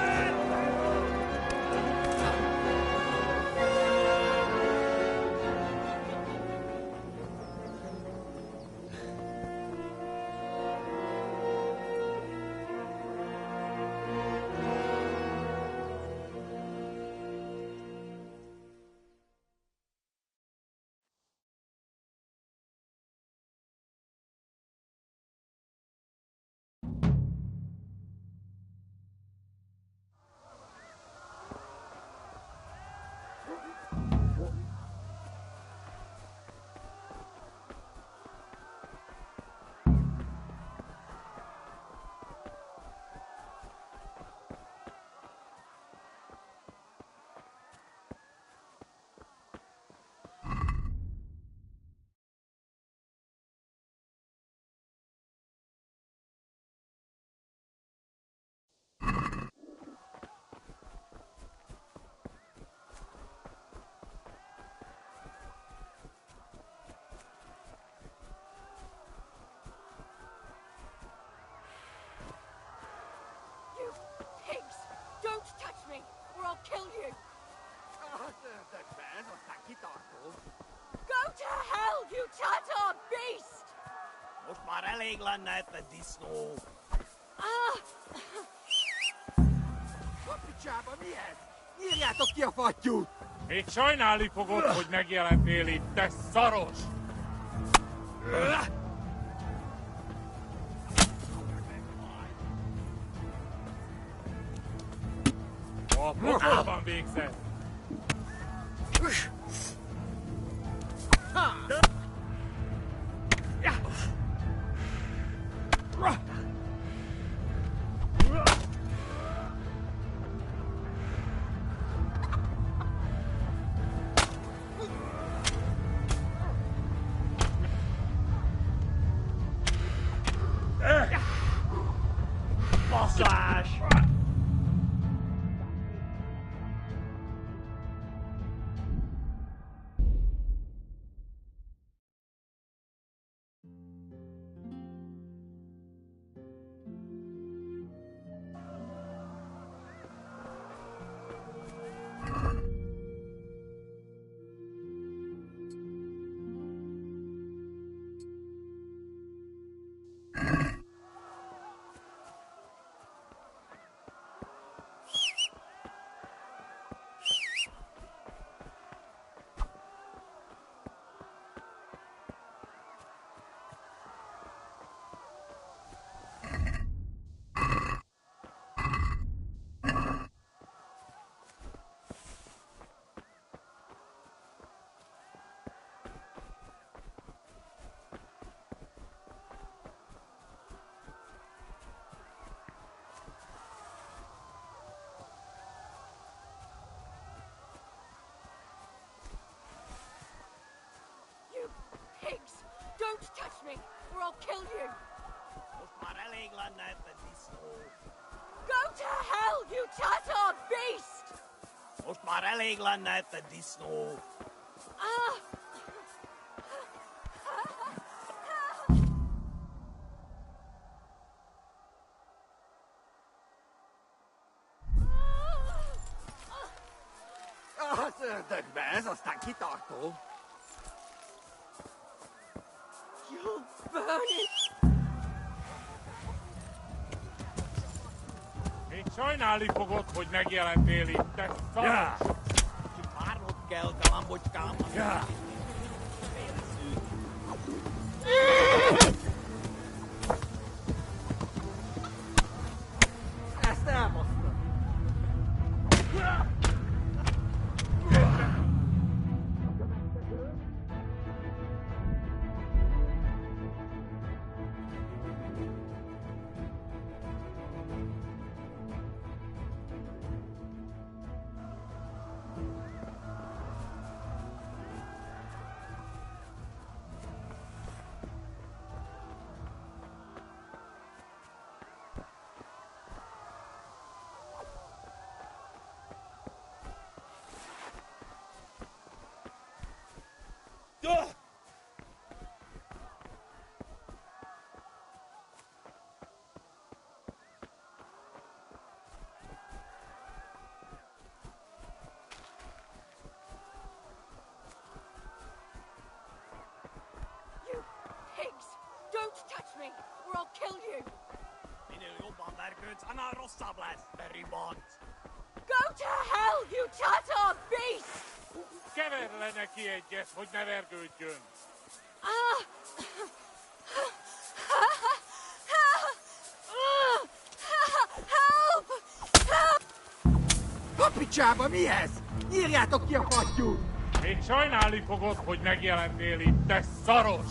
Don't touch me, or I'll kill you! Go to hell, you Tatar beast! Most maar eléglen näette disco. Kapicsába mi ez? Írjátok ki a fattyút! Még sajnálni fogod, hogy megjelentél itt, te szaros! A pokolban végzett! me, or I'll kill you! Go to hell, you Tatar beast! Ah! Szördök be, ez aztán kitartó. You'll burn it! Még sajnálni fogod, hogy megjelentél itt, te szaros! Várnod kell, galambocskám! Ezt elbasztam. You pigs! Don't touch me, or I'll kill you! Minél jobban vergődsz, annál rosszabb lesz, Beribont! Go to hell, you Tatar beast! Kever le neki egyet, hogy ne vergődjön! Ah! Help! Help! A picsába, mi ez? Írjátok ki a fattyút! Még sajnálni fogod, hogy megjelentél itt, te szaros!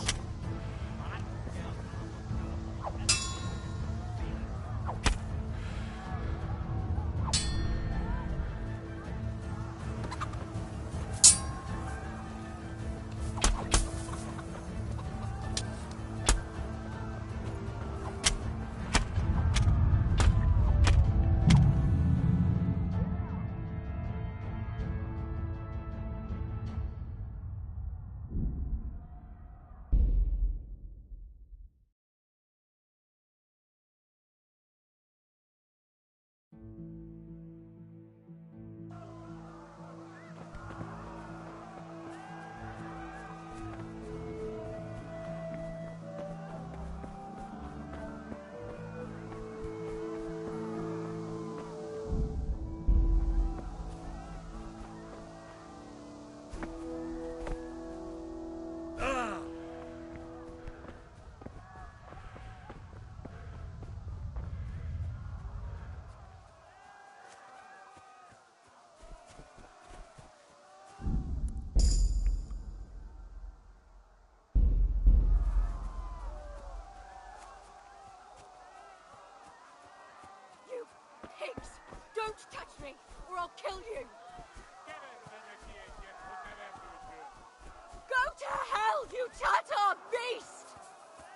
Pigs! Don't touch me, or I'll kill you! Go to hell, you Tatar beast!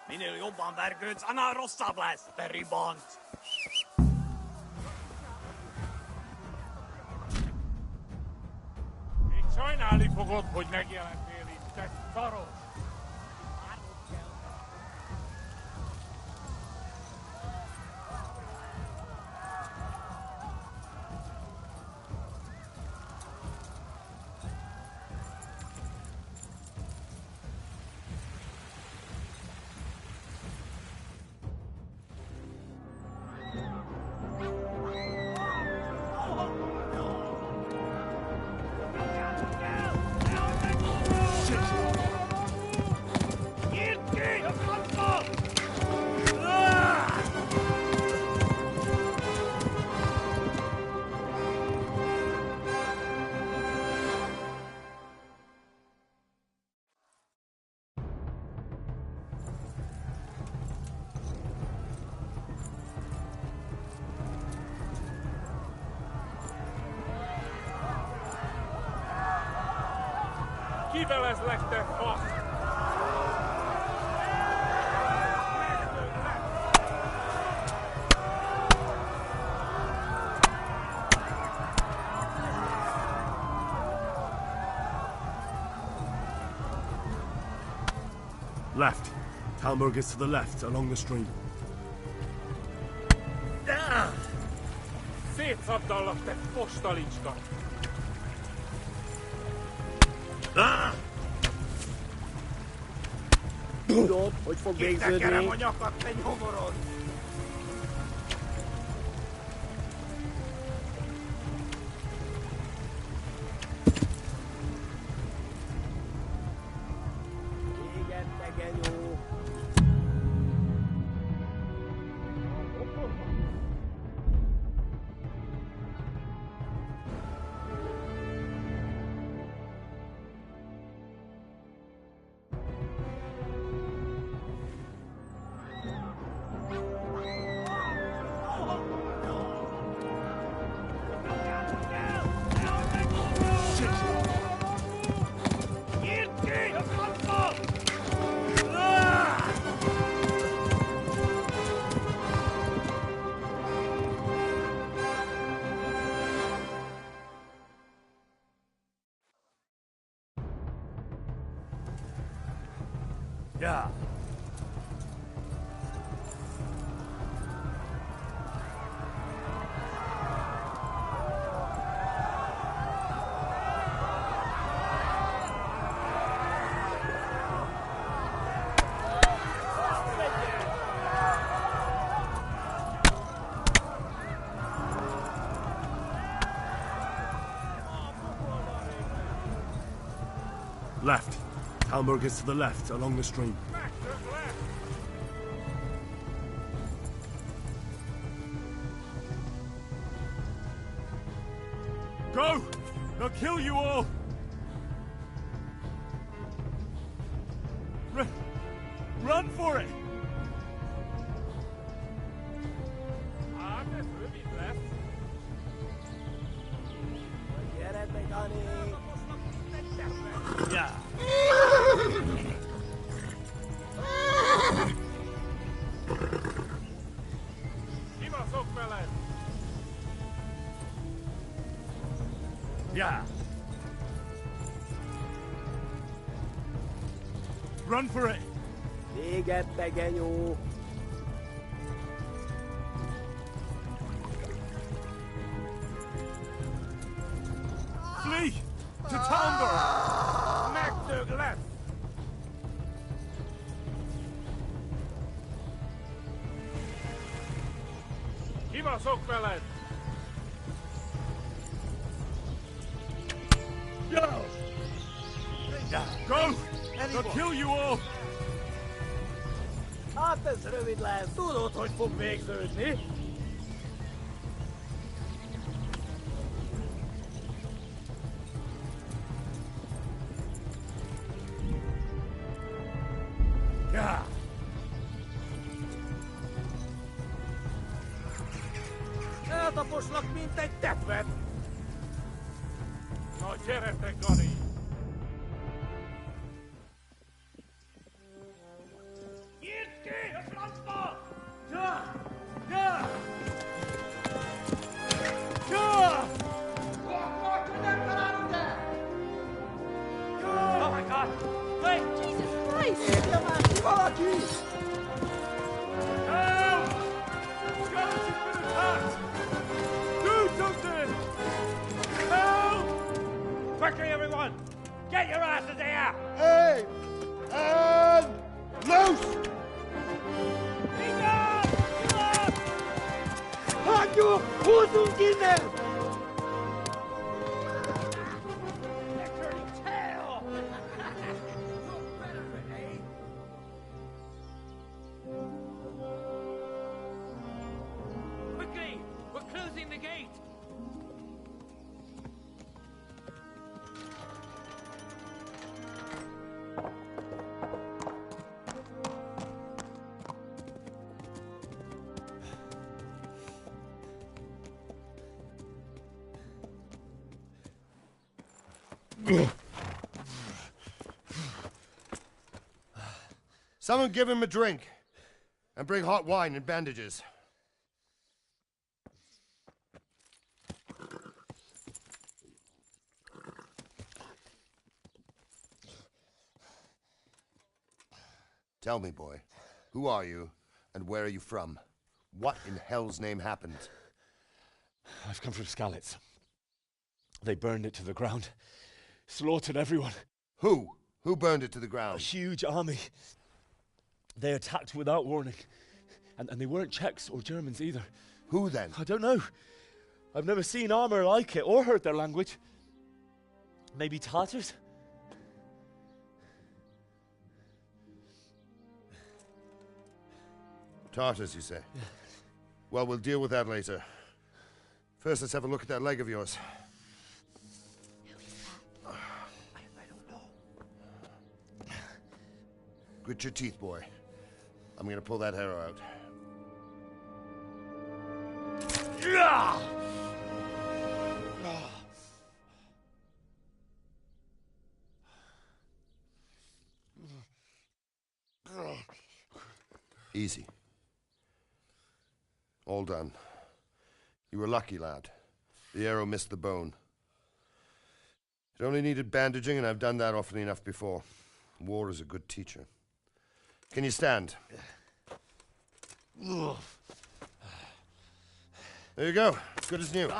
Minél jobban vergődsz, annál rosszabb lesz, Beribont! Még sajnálni fogod, hogy megjelentél itt, te szaros! Kivelezlek, te fasz! Left. Talmberg is to the left, along the stream. Szétszabdallak, te fostalicska! Tudod, hogy fog végződni? Kitekerem a nyakat, te nyomorod! Igen, te genyó! Yeah. Left. Talmberg is to the left, along the stream. Go! They'll kill you all! Run for it! Gyere meg, Dani! Yeah. Kibaszok veled! Yeah. Run for it! Véged, te genyó! Flee! To Talmberg! Megdög lesz! Kibaszok veled! Go! Go! They'll kill you all! Hát ez rövid lesz, tudod, hogy fog végződni? Yeah. Eltaposlak, mint egy tetvet! Na gyere te, Gani! Nyitd ki a francba! Ja! Ja! Ja! Nem találod el! Ja! Oh my God! Hey! Jesus Christ! Érje már ki valaki! Help! Skeleton's been attacked! Do something! Help! Quickly, everyone! Get your asses here! Hey! And loose! Hagyjuk! Húzzunk innen! Quickly! We're closing the gate! Someone give him a drink. And bring hot wine and bandages. Tell me, boy, who are you, and where are you from? What in hell's name happened? I've come from Skalitz. They burned it to the ground. Slaughtered everyone. Who? Who burned it to the ground? A huge army. They attacked without warning. And they weren't Czechs or Germans either. Who then? I don't know. I've never seen armor like it or heard their language. Maybe Tatars? Tartars, you say? Yeah. Well, we'll deal with that later. First, let's have a look at that leg of yours. I don't know. Grit your teeth, boy. I'm gonna pull that arrow out. Easy. All done. You were lucky, lad. The arrow missed the bone. It only needed bandaging, and I've done that often enough before. War is a good teacher. Can you stand? There you go. Good as new.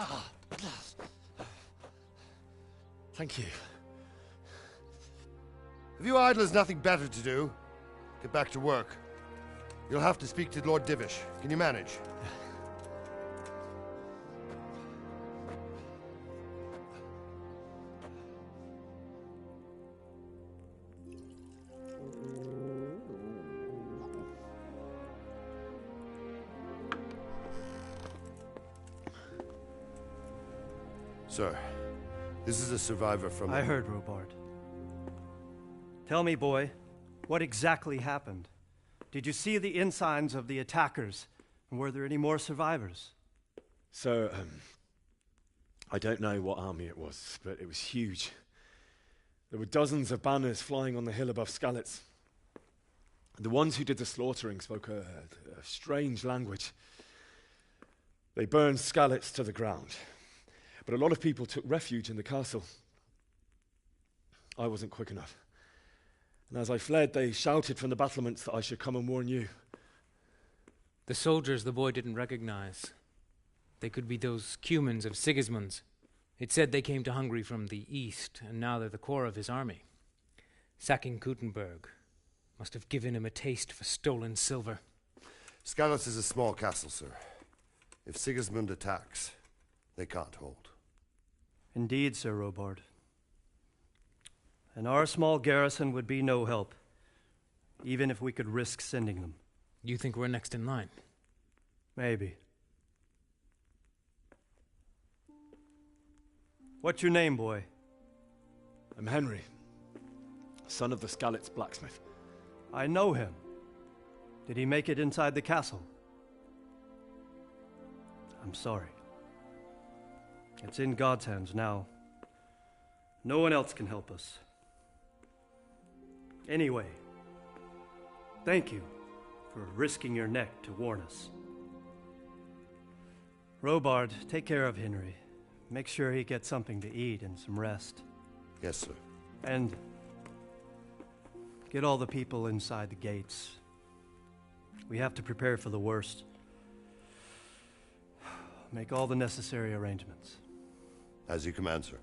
Thank you. Have you idlers nothing better to do? Get back to work. You'll have to speak to Lord Divish. Can you manage? Sir, this is a survivor from... I heard, Robard. Tell me, boy, what exactly happened? Did you see the ensigns of the attackers? And were there any more survivors? So, I don't know what army it was, but it was huge. There were dozens of banners flying on the hill above Skalitz. The ones who did the slaughtering spoke a strange language. They burned Skalitz to the ground. But a lot of people took refuge in the castle. I wasn't quick enough. And as I fled, they shouted from the battlements that I should come and warn you. The soldiers the boy didn't recognize. They could be those Cumans of Sigismund's. It said they came to Hungary from the east, and now they're the core of his army. Sacking Kuttenberg must have given him a taste for stolen silver. Skalitz is a small castle, sir. If Sigismund attacks, they can't hold. Indeed, Sir Robard. And our small garrison would be no help, even if we could risk sending them. You think we're next in line? Maybe. What's your name, boy? I'm Henry, son of the Skalitz blacksmith. I know him. Did he make it inside the castle? I'm sorry. It's in God's hands now. No one else can help us. Anyway, thank you for risking your neck to warn us. Robard, take care of Henry. Make sure he gets something to eat and some rest. Yes, sir. And get all the people inside the gates. We have to prepare for the worst. Make all the necessary arrangements. As you command, sir.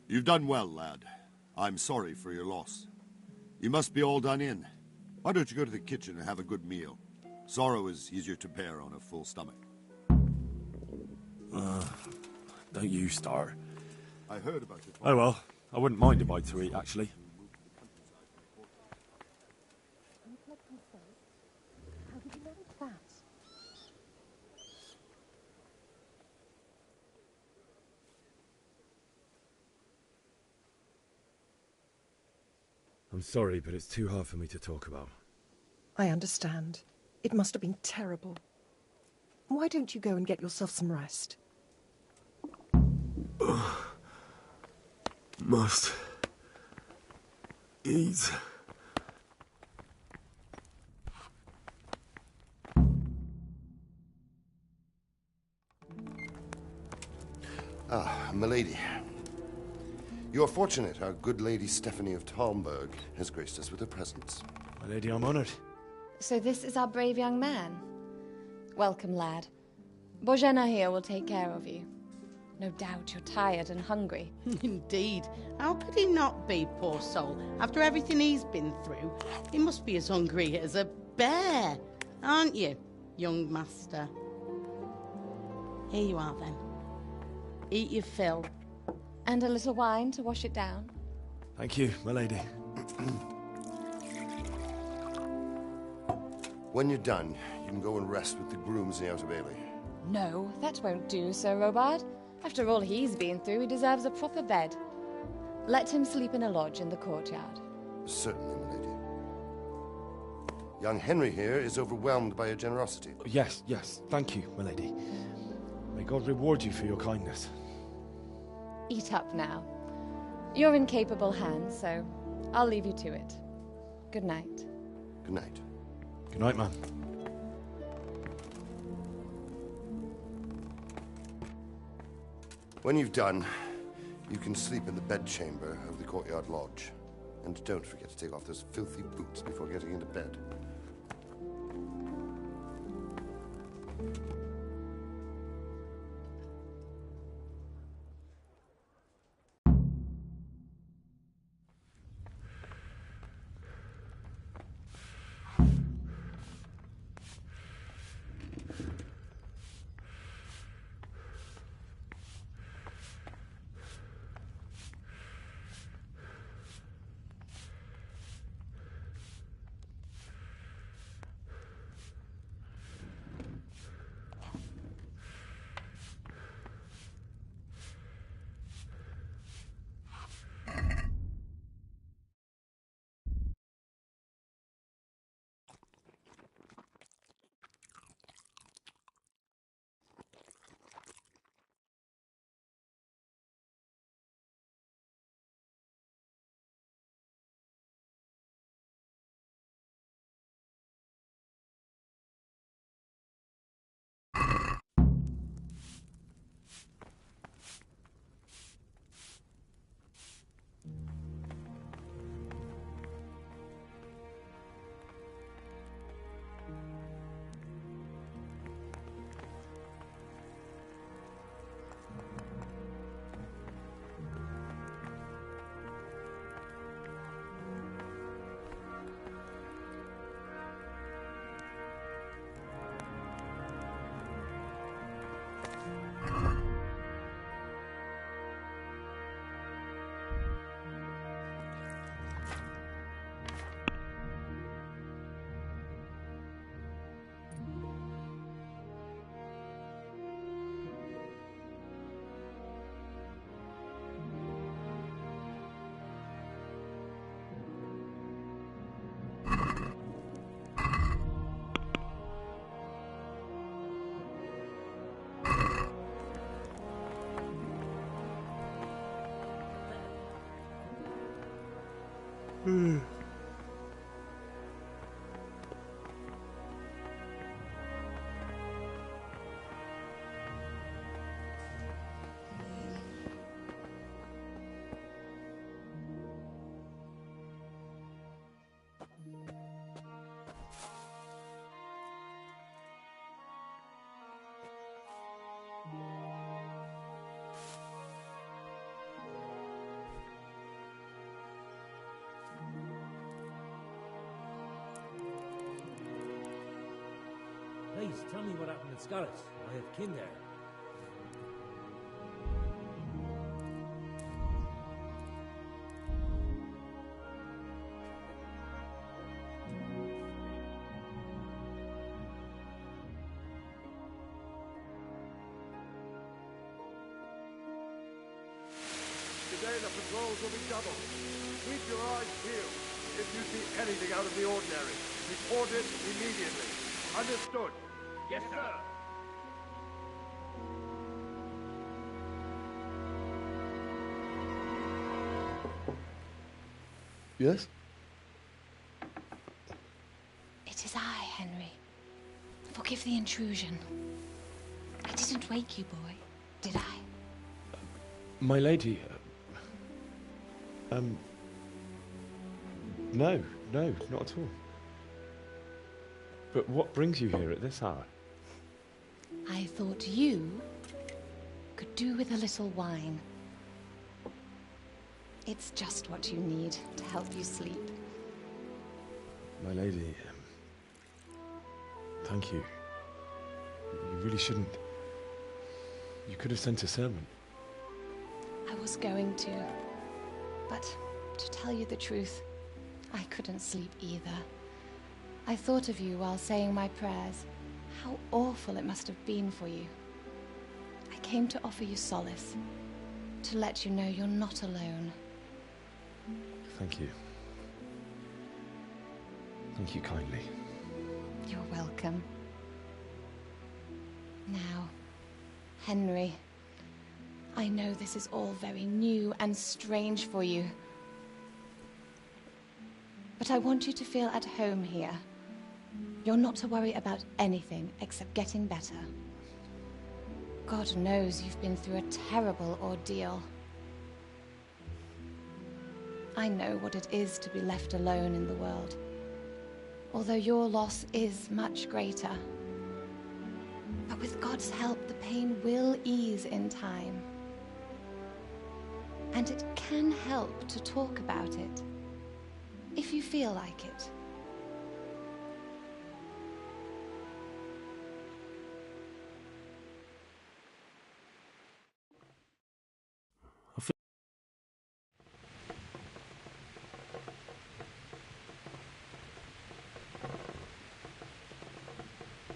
You've done well, lad. I'm sorry for your loss. You must be all done in. Why don't you go to the kitchen and have a good meal? Sorrow is easier to bear on a full stomach. Don't you start. I heard about it. Oh well, I wouldn't mind a bite to eat, actually. I'm sorry, but it's too hard for me to talk about. I understand. It must have been terrible. Why don't you go and get yourself some rest? Must eat. Ah, milady. You are fortunate our good lady Stephanie of Talmberg has graced us with her presence. My lady, I'm honored. So this is our brave young man. Welcome, lad. Bozhena here will take care of you. No doubt you're tired and hungry. Indeed. How could he not be, poor soul? After everything he's been through, he must be as hungry as a bear, aren't you, young master? Here you are, then. Eat your fill. And a little wine to wash it down. Thank you, my lady. When you're done, you can go and rest with the grooms in the Outer Bailey. No, that won't do, Sir Robard. After all he's been through, he deserves a proper bed. Let him sleep in a lodge in the courtyard. Certainly, milady. Young Henry here is overwhelmed by your generosity. Yes, thank you, my lady. May God reward you for your kindness. Eat up now. You're in capable hands, so I'll leave you to it. Good night. Good night. Good night, man. When you've done, you can sleep in the bedchamber of the courtyard lodge. And don't forget to take off those filthy boots before getting into bed. Please, tell me what happened at Scarlet. I have kin there. Today the patrols will be doubled. Keep your eyes peeled. If you see anything out of the ordinary, report it immediately. Understood? Yes, sir. Yes? It is I, Henry. Forgive the intrusion. I didn't wake you, boy, did I? My lady, no, not at all. But what brings you here at this hour? I thought you could do with a little wine. It's just what you need to help you sleep. My lady, thank you. You really shouldn't. You could have sent a servant. I was going to, but to tell you the truth, I couldn't sleep either. I thought of you while saying my prayers. How awful it must have been for you. I came to offer you solace, to let you know you're not alone. Thank you. Thank you kindly. You're welcome. Now, Henry, I know this is all very new and strange for you. But I want you to feel at home here. You're not to worry about anything except getting better. God knows you've been through a terrible ordeal. I know what it is to be left alone in the world, although your loss is much greater. But with God's help, the pain will ease in time. And it can help to talk about it, if you feel like it.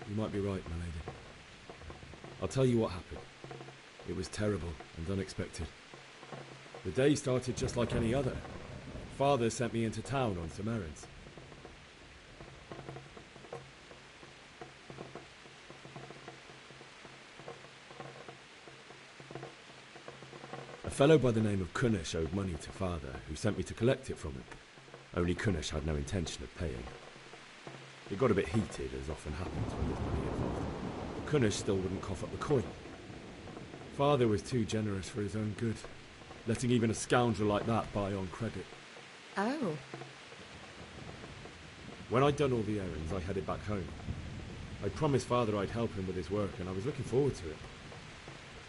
You might be right, my lady. I'll tell you what happened. It was terrible and unexpected. The day started just like any other. Father sent me into town on some errands. A fellow by the name of Kunnish owed money to Father, who sent me to collect it from him. Only Kunnish had no intention of paying. It got a bit heated, as often happens when there's money involved. But Kunnish still wouldn't cough up the coin. Father was too generous for his own good, letting even a scoundrel like that buy on credit. Oh. When I'd done all the errands, I headed back home. I promised Father I'd help him with his work, and I was looking forward to it.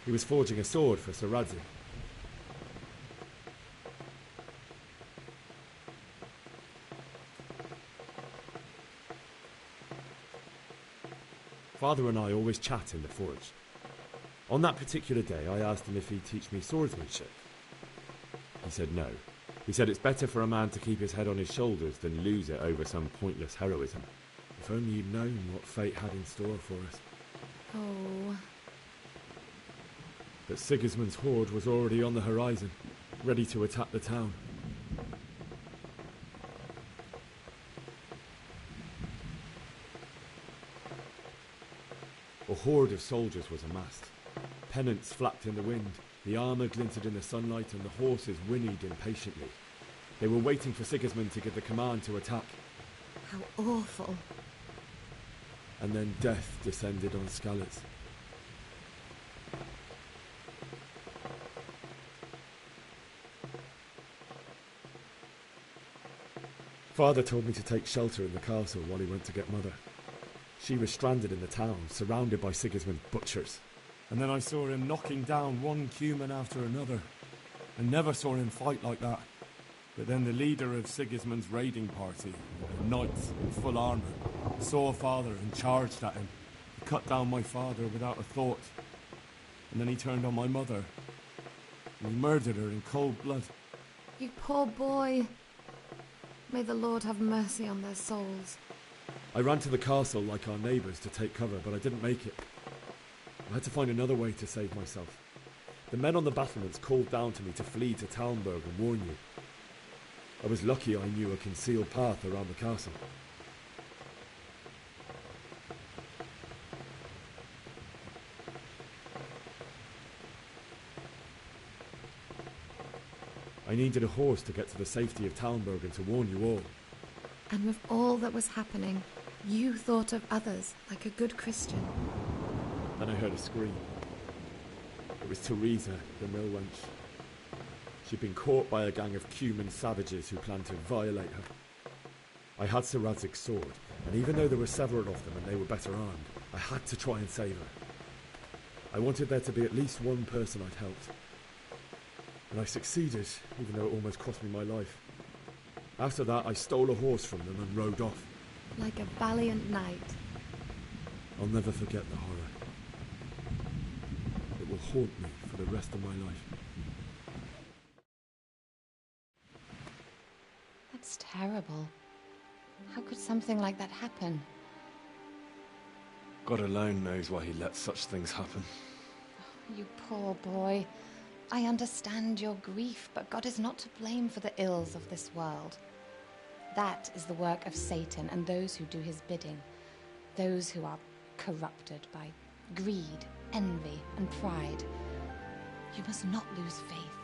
He was forging a sword for Sir Radzi. Father and I always chat in the forge. On that particular day, I asked him if he'd teach me swordsmanship. He said no. He said it's better for a man to keep his head on his shoulders than lose it over some pointless heroism. If only you'd known what fate had in store for us. Oh. But Sigismund's horde was already on the horizon, ready to attack the town. A horde of soldiers was amassed. Pennants flapped in the wind, the armour glinted in the sunlight, and the horses whinnied impatiently. They were waiting for Sigismund to give the command to attack. How awful. And then death descended on Skalitz. Father told me to take shelter in the castle while he went to get Mother. She was stranded in the town, surrounded by Sigismund's butchers. And then I saw him knocking down one Cuman after another. I never saw him fight like that. But then the leader of Sigismund's raiding party, a knight in full armour, saw Father and charged at him. cut down my father without a thought. And then he turned on my mother. And he murdered her in cold blood. You poor boy. May the Lord have mercy on their souls. I ran to the castle like our neighbours to take cover, but I didn't make it. I had to find another way to save myself. The men on the battlements called down to me to flee to Talmberg and warn you. I was lucky I knew a concealed path around the castle. I needed a horse to get to the safety of Talmberg and to warn you all. And with all that was happening, you thought of others like a good Christian. Then I heard a scream. It was Teresa, the mill wench. She'd been caught by a gang of Cuman savages who planned to violate her. I had Sir Radzig's sword, and even though there were several of them and they were better armed, I had to try and save her. I wanted there to be at least one person I'd helped. And I succeeded, even though it almost cost me my life. After that, I stole a horse from them and rode off. Like a valiant knight. I'll never forget the horror. It will haunt me for the rest of my life. That's terrible. How could something like that happen? God alone knows why he lets such things happen. You poor boy. I understand your grief, but God is not to blame for the ills of this world. That is the work of Satan and those who do his bidding. Those who are corrupted by greed, envy, and pride. You must not lose faith,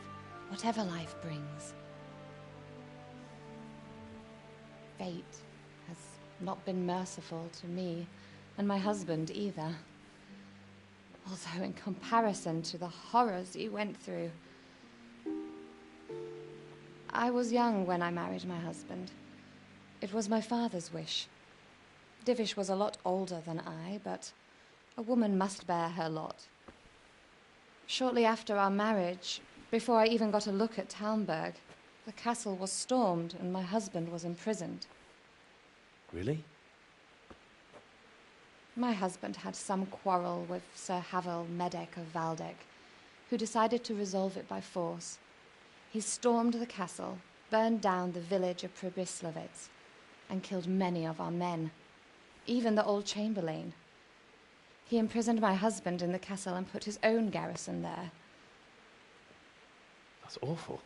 whatever life brings. Fate has not been merciful to me, and my husband either. Although in comparison to the horrors he went through. I was young when I married my husband. It was my father's wish. Divish was a lot older than I, but a woman must bear her lot. Shortly after our marriage, before I even got a look at Talmberg, the castle was stormed and my husband was imprisoned. Really? My husband had some quarrel with Sir Havel Medek of Valdek, who decided to resolve it by force. He stormed the castle, burned down the village of Pribyslavitz, and killed many of our men, even the old chamberlain. He imprisoned my husband in the castle and put his own garrison there. That's awful.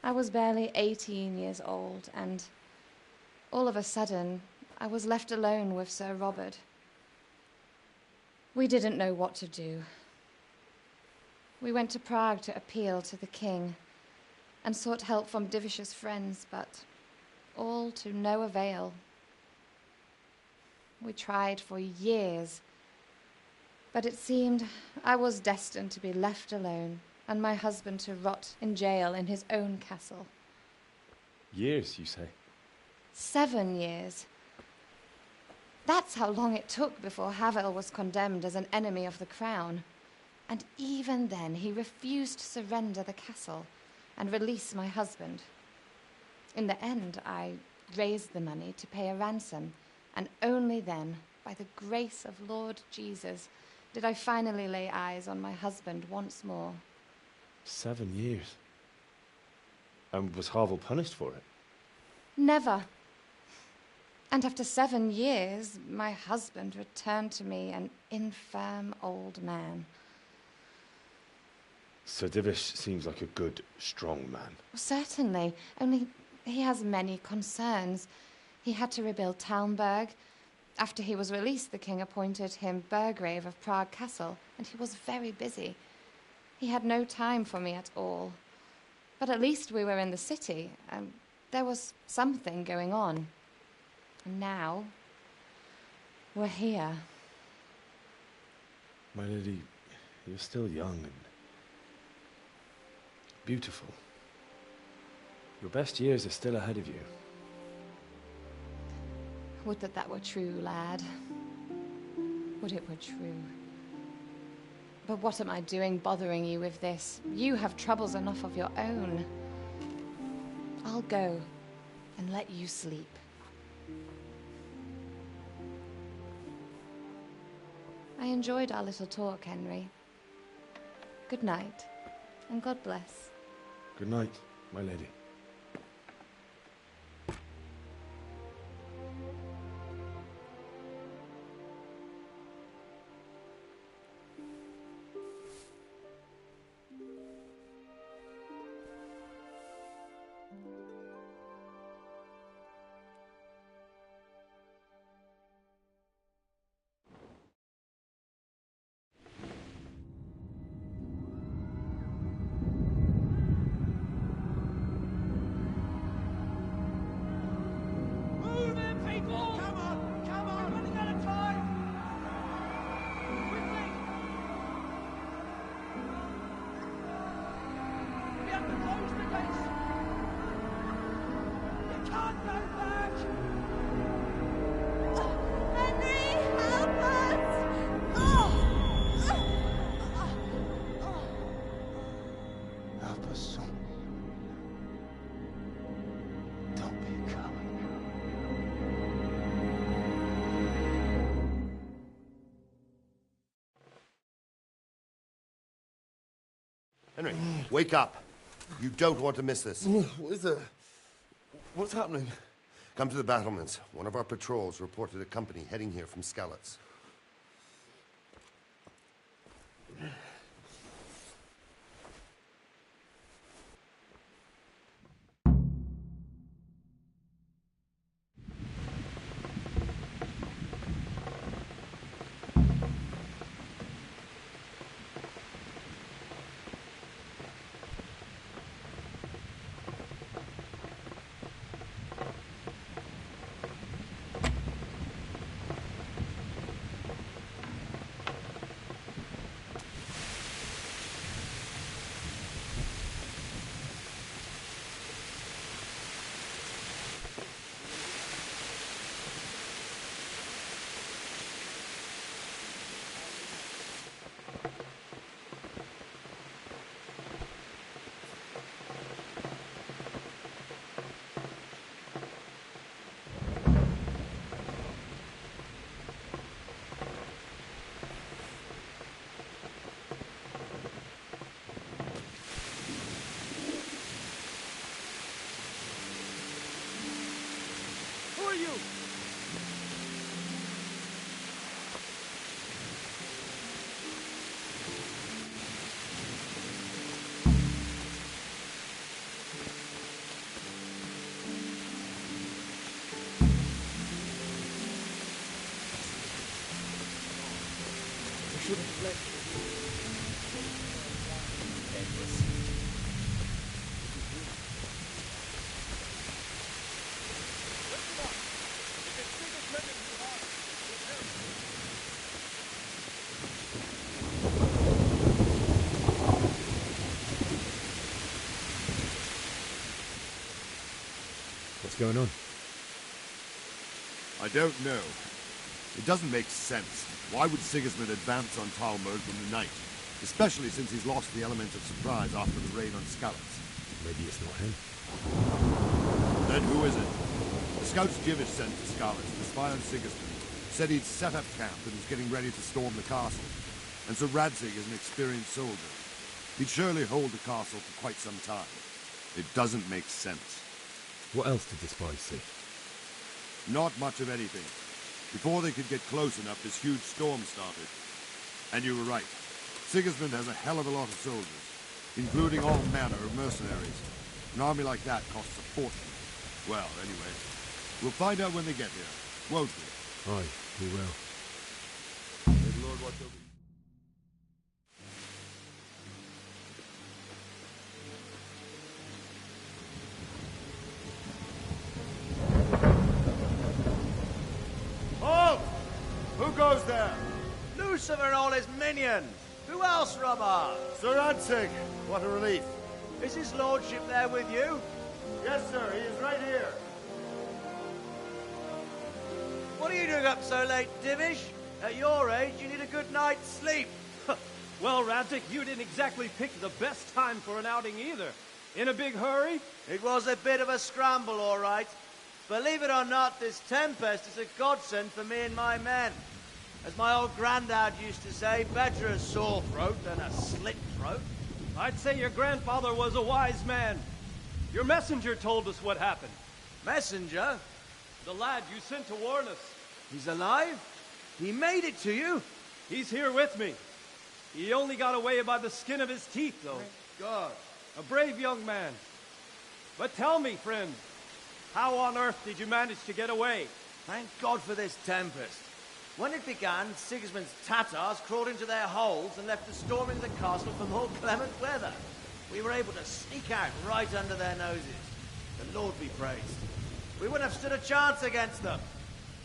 I was barely 18 years old, and all of a sudden, I was left alone with Sir Robert. We didn't know what to do. We went to Prague to appeal to the king and sought help from Divish's friends, but all to no avail. We tried for years, but it seemed I was destined to be left alone and my husband to rot in jail in his own castle. Years, you say? 7 years. That's how long it took before Havel was condemned as an enemy of the crown. And even then, he refused to surrender the castle and release my husband. In the end, I raised the money to pay a ransom, and only then, by the grace of Lord Jesus, did I finally lay eyes on my husband once more. 7 years? And was Havel punished for it? Never. And after 7 years, my husband returned to me an infirm old man. Sir Divish seems like a good, strong man. Certainly, only he has many concerns. He had to rebuild Talmberg. After he was released, the king appointed him Burgrave of Prague Castle, and he was very busy. He had no time for me at all. But at least we were in the city, and there was something going on. And now, we're here. My lady, you're still young and beautiful. Your best years are still ahead of you. Would that that were true, lad. Would it were true. But what am I doing bothering you with this? You have troubles enough of your own. I'll go and let you sleep. I enjoyed our little talk, Henry. Good night, and God bless. Good night, my lady. Move it, people! Come on! Come on! We're running out of time! Quickly! We have to close the gates! You can't go back! Henry, help us! Help us, son. Don't be a coward. Henry, wake up. You don't want to miss this. What is it? What's happening? Come to the battlements. One of our patrols reported a company heading here from Skalitz. Who are you? We should have let What's going on? I don't know. It doesn't make sense. Why would Sigismund advance on Talmud from the night? Especially since he's lost the element of surprise after the raid on Skalitz. Maybe it's not him. Then who is it? The scouts Jivish sent to Skalitz to spy on Sigismund said he'd set up camp and was getting ready to storm the castle. And so Radzig is an experienced soldier. He'd surely hold the castle for quite some time. It doesn't make sense. What else did the spies see? Not much of anything. Before they could get close enough, this huge storm started. And you were right. Sigismund has a hell of a lot of soldiers, including all manner of mercenaries. An army like that costs a fortune. Well, anyway, we'll find out when they get here, won't we? Aye, we will. May the Lord watch over you. Halt! Who goes there? Lucifer and all his minions. Who else, Robert? Sir Radzig, what a relief. Is his lordship there with you? Yes, sir, he is right here. What are you doing up so late, Divish? At your age, you need a good night's sleep. Well, Radzig, you didn't exactly pick the best time for an outing either. In a big hurry? It was a bit of a scramble, all right. Believe it or not, this tempest is a godsend for me and my men. As my old granddad used to say, better a sore throat than a slit throat. I'd say your grandfather was a wise man. Your messenger told us what happened. Messenger? The lad you sent to warn us. He's alive? He made it to you? He's here with me. He only got away by the skin of his teeth, though. Thank God. A brave young man. But tell me, friend, how on earth did you manage to get away? Thank God for this tempest. When it began, Sigismund's Tatars crawled into their holes and left us storming the castle for more clement weather. We were able to sneak out right under their noses. The Lord be praised. We wouldn't have stood a chance against them.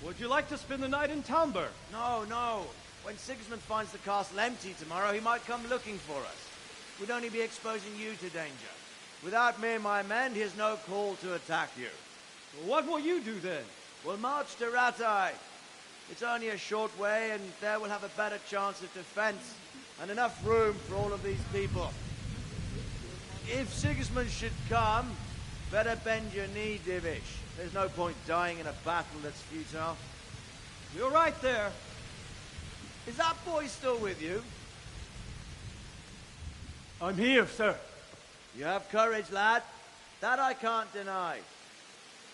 Would you like to spend the night in Talmberg? No, no. When Sigismund finds the castle empty tomorrow, he might come looking for us. We'd only be exposing you to danger. Without me and my men, he has no call to attack you. Well, what will you do then? We'll march to Rattay. It's only a short way, and there we'll have a better chance of defense, and enough room for all of these people. If Sigismund should come, better bend your knee, Divish. There's no point dying in a battle that's futile. You're right there. Is that boy still with you? I'm here, sir. You have courage, lad. That I can't deny.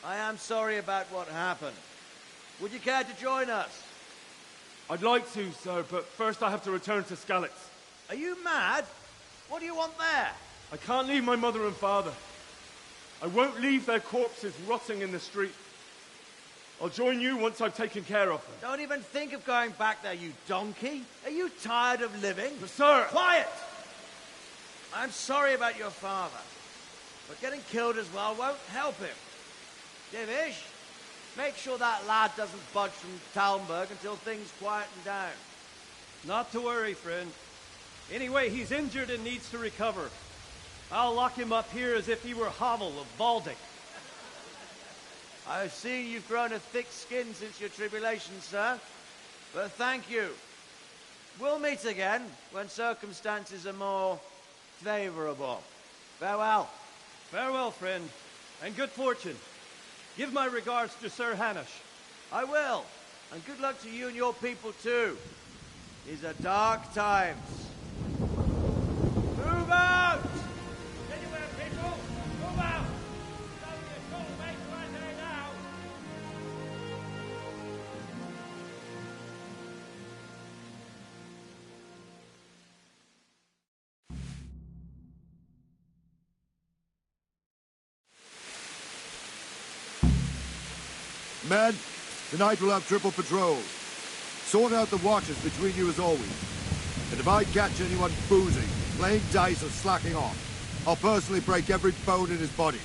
I am sorry about what happened. Would you care to join us? I'd like to, sir, but first I have to return to Skalitz. Are you mad? What do you want there? I can't leave my mother and father. I won't leave their corpses rotting in the street. I'll join you once I've taken care of them. Don't even think of going back there, you donkey. Are you tired of living? But sir! Quiet! I'm sorry about your father, but getting killed as well won't help him. Divish, make sure that lad doesn't budge from Talmberg until things quieten down. Not to worry, friend. Anyway, he's injured and needs to recover. I'll lock him up here as if he were Havel of Baldic. I've seen you've grown a thick skin since your tribulation, sir. But thank you. We'll meet again when circumstances are more favorable. Farewell. Farewell, friend, and good fortune. Give my regards to Sir Hanush. I will. And good luck to you and your people, too. These are dark times. Move out! Anywhere, people! Move out! It's only a short way to Rattay now! Men, tonight we'll have triple patrols. Sort out the watches between you as always. And if I catch anyone boozing, playing dice or slacking off, I'll personally break every bone in his body.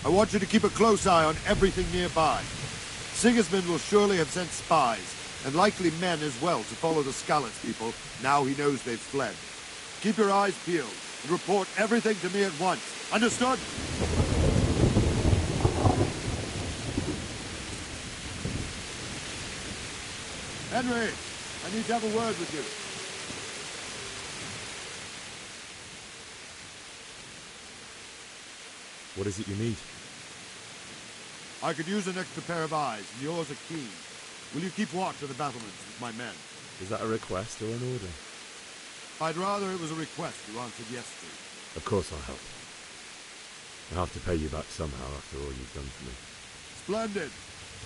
I want you to keep a close eye on everything nearby. Sigismund will surely have sent spies, and likely men as well, to follow the Skalitz people, now he knows they've fled. Keep your eyes peeled, and report everything to me at once. Understood? Henry, I need to have a word with you. What is it you need? I could use an extra pair of eyes, and yours are keen. Will you keep watch of the battlements with my men? Is that a request or an order? I'd rather it was a request you answered yes to. Of course I'll help. I'll have to pay you back somehow after all you've done for me. Splendid.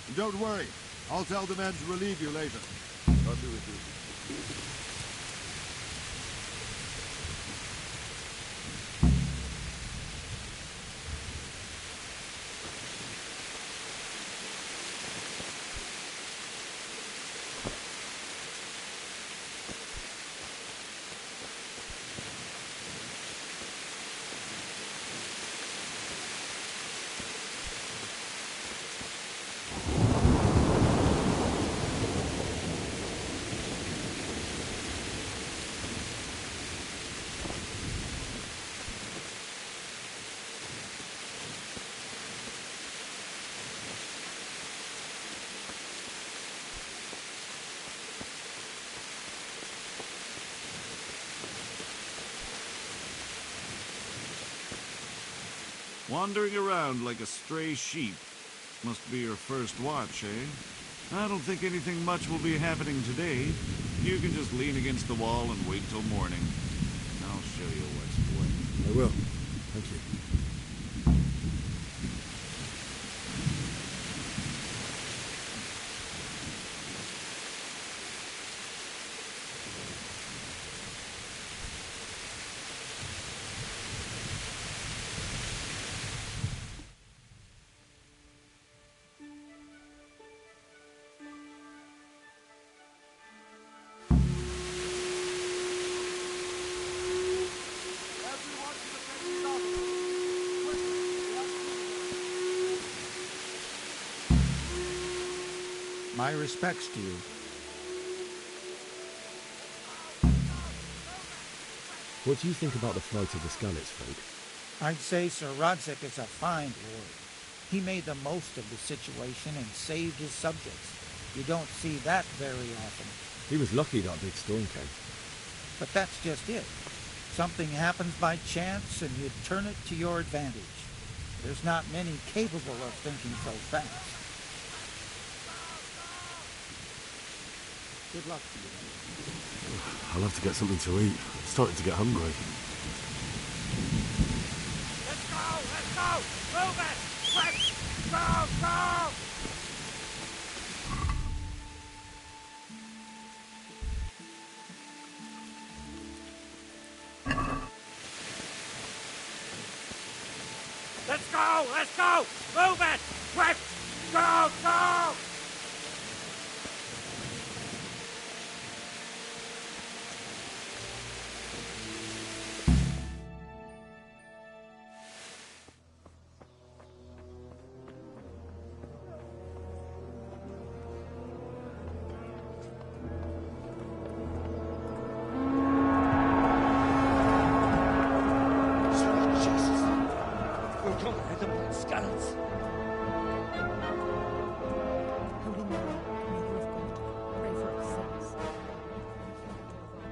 And don't worry, I'll tell the men to relieve you later. God be with you. Wandering around like a stray sheep. Must be your first watch, eh? I don't think anything much will be happening today. You can just lean against the wall and wait till morning. I'll show you what's what. I will. Thank you. My respects to you. What do you think about the flight of the Skalitz folk? I'd say Sir Rodzik is a fine lord. He made the most of the situation and saved his subjects. You don't see that very often. He was lucky that big storm came. But that's just it. Something happens by chance and you turn it to your advantage. There's not many capable of thinking so fast. Good luck to you. I'll have to get something to eat. I'm starting to get hungry. Let's go! Let's go! Move it! Quick! Go! Go! Let's go! Let's go! Move it! Quick! Go! Go!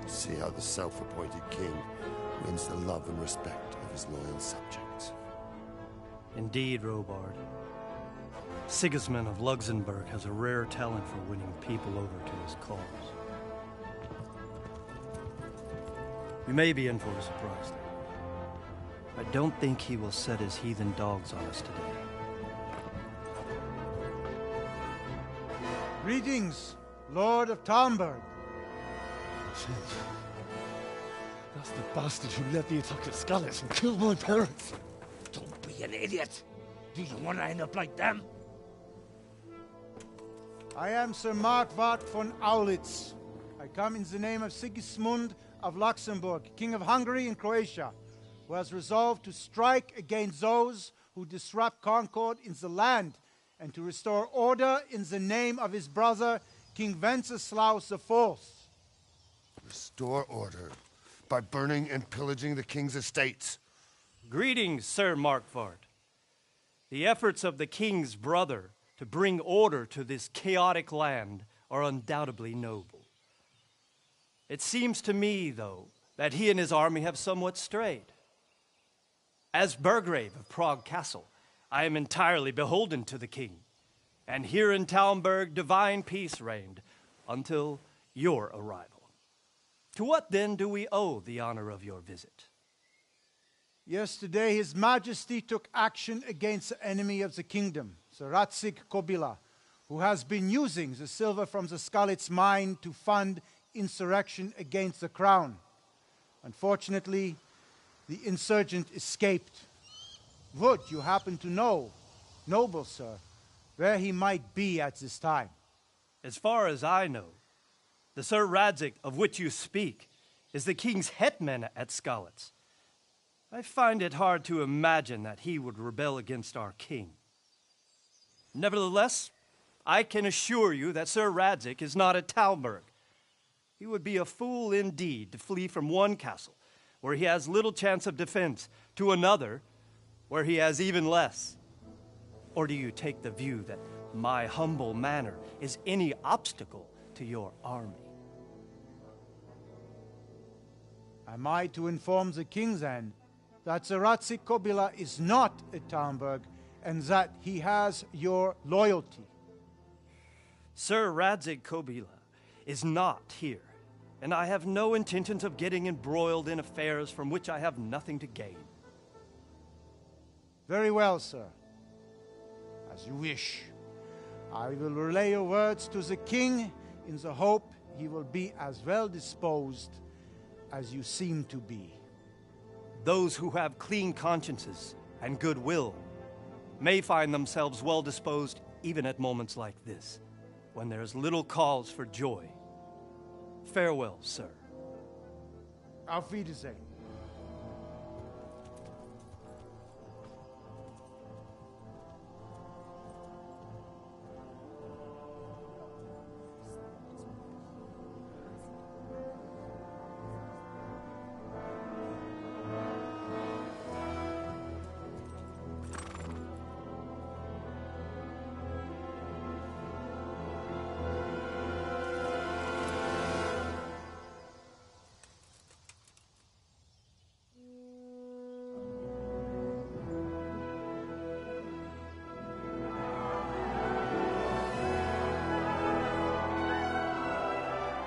See how the self-appointed king wins the love and respect of his loyal subjects. Indeed, Robard. Sigismund of Luxembourg has a rare talent for winning people over to his cause. You may be in for a surprise, though. I don't think he will set his heathen dogs on us today. Greetings, Lord of Talmberg. That's the bastard who led the attack at Skalitz and killed my parents. Don't be an idiot. Do you want to end up like them? I am Sir Markwart von Aulitz. I come in the name of Sigismund of Luxembourg, King of Hungary and Croatia, who has resolved to strike against those who disrupt concord in the land and to restore order in the name of his brother, King Wenceslaus IV. Restore order by burning and pillaging the king's estates. Greetings, Sir Markwart. The efforts of the king's brother to bring order to this chaotic land are undoubtedly noble. It seems to me, though, that he and his army have somewhat strayed. As Burgrave of Prague Castle, I am entirely beholden to the king, and here in Talmberg divine peace reigned until your arrival. To what then do we owe the honor of your visit? Yesterday, His Majesty took action against the enemy of the kingdom, Sir Radzik Kobila, who has been using the silver from the Skalitz mine to fund insurrection against the crown. Unfortunately, the insurgent escaped. Would you happen to know, noble sir, where he might be at this time? As far as I know, the Sir Radzik of which you speak is the king's hetman at Skalitz. I find it hard to imagine that he would rebel against our king. Nevertheless, I can assure you that Sir Radzik is not at Talmberg. He would be a fool indeed to flee from one castle, where he has little chance of defense, to another, where he has even less. Or do you take the view that my humble manner is any obstacle to your army? Am I to inform the king then that Sir Radzik Kobila is not at Talmberg and that he has your loyalty? Sir Radzig Kobila is not here, and I have no intentions of getting embroiled in affairs from which I have nothing to gain. Very well, sir. As you wish. I will relay your words to the king in the hope he will be as well disposed as you seem to be. Those who have clean consciences and goodwill may find themselves well disposed even at moments like this, when there is little cause for joy. Farewell, sir. Auf Wiedersehen.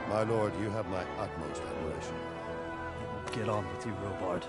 My lord, you have my utmost admiration. Get on with you, Robard.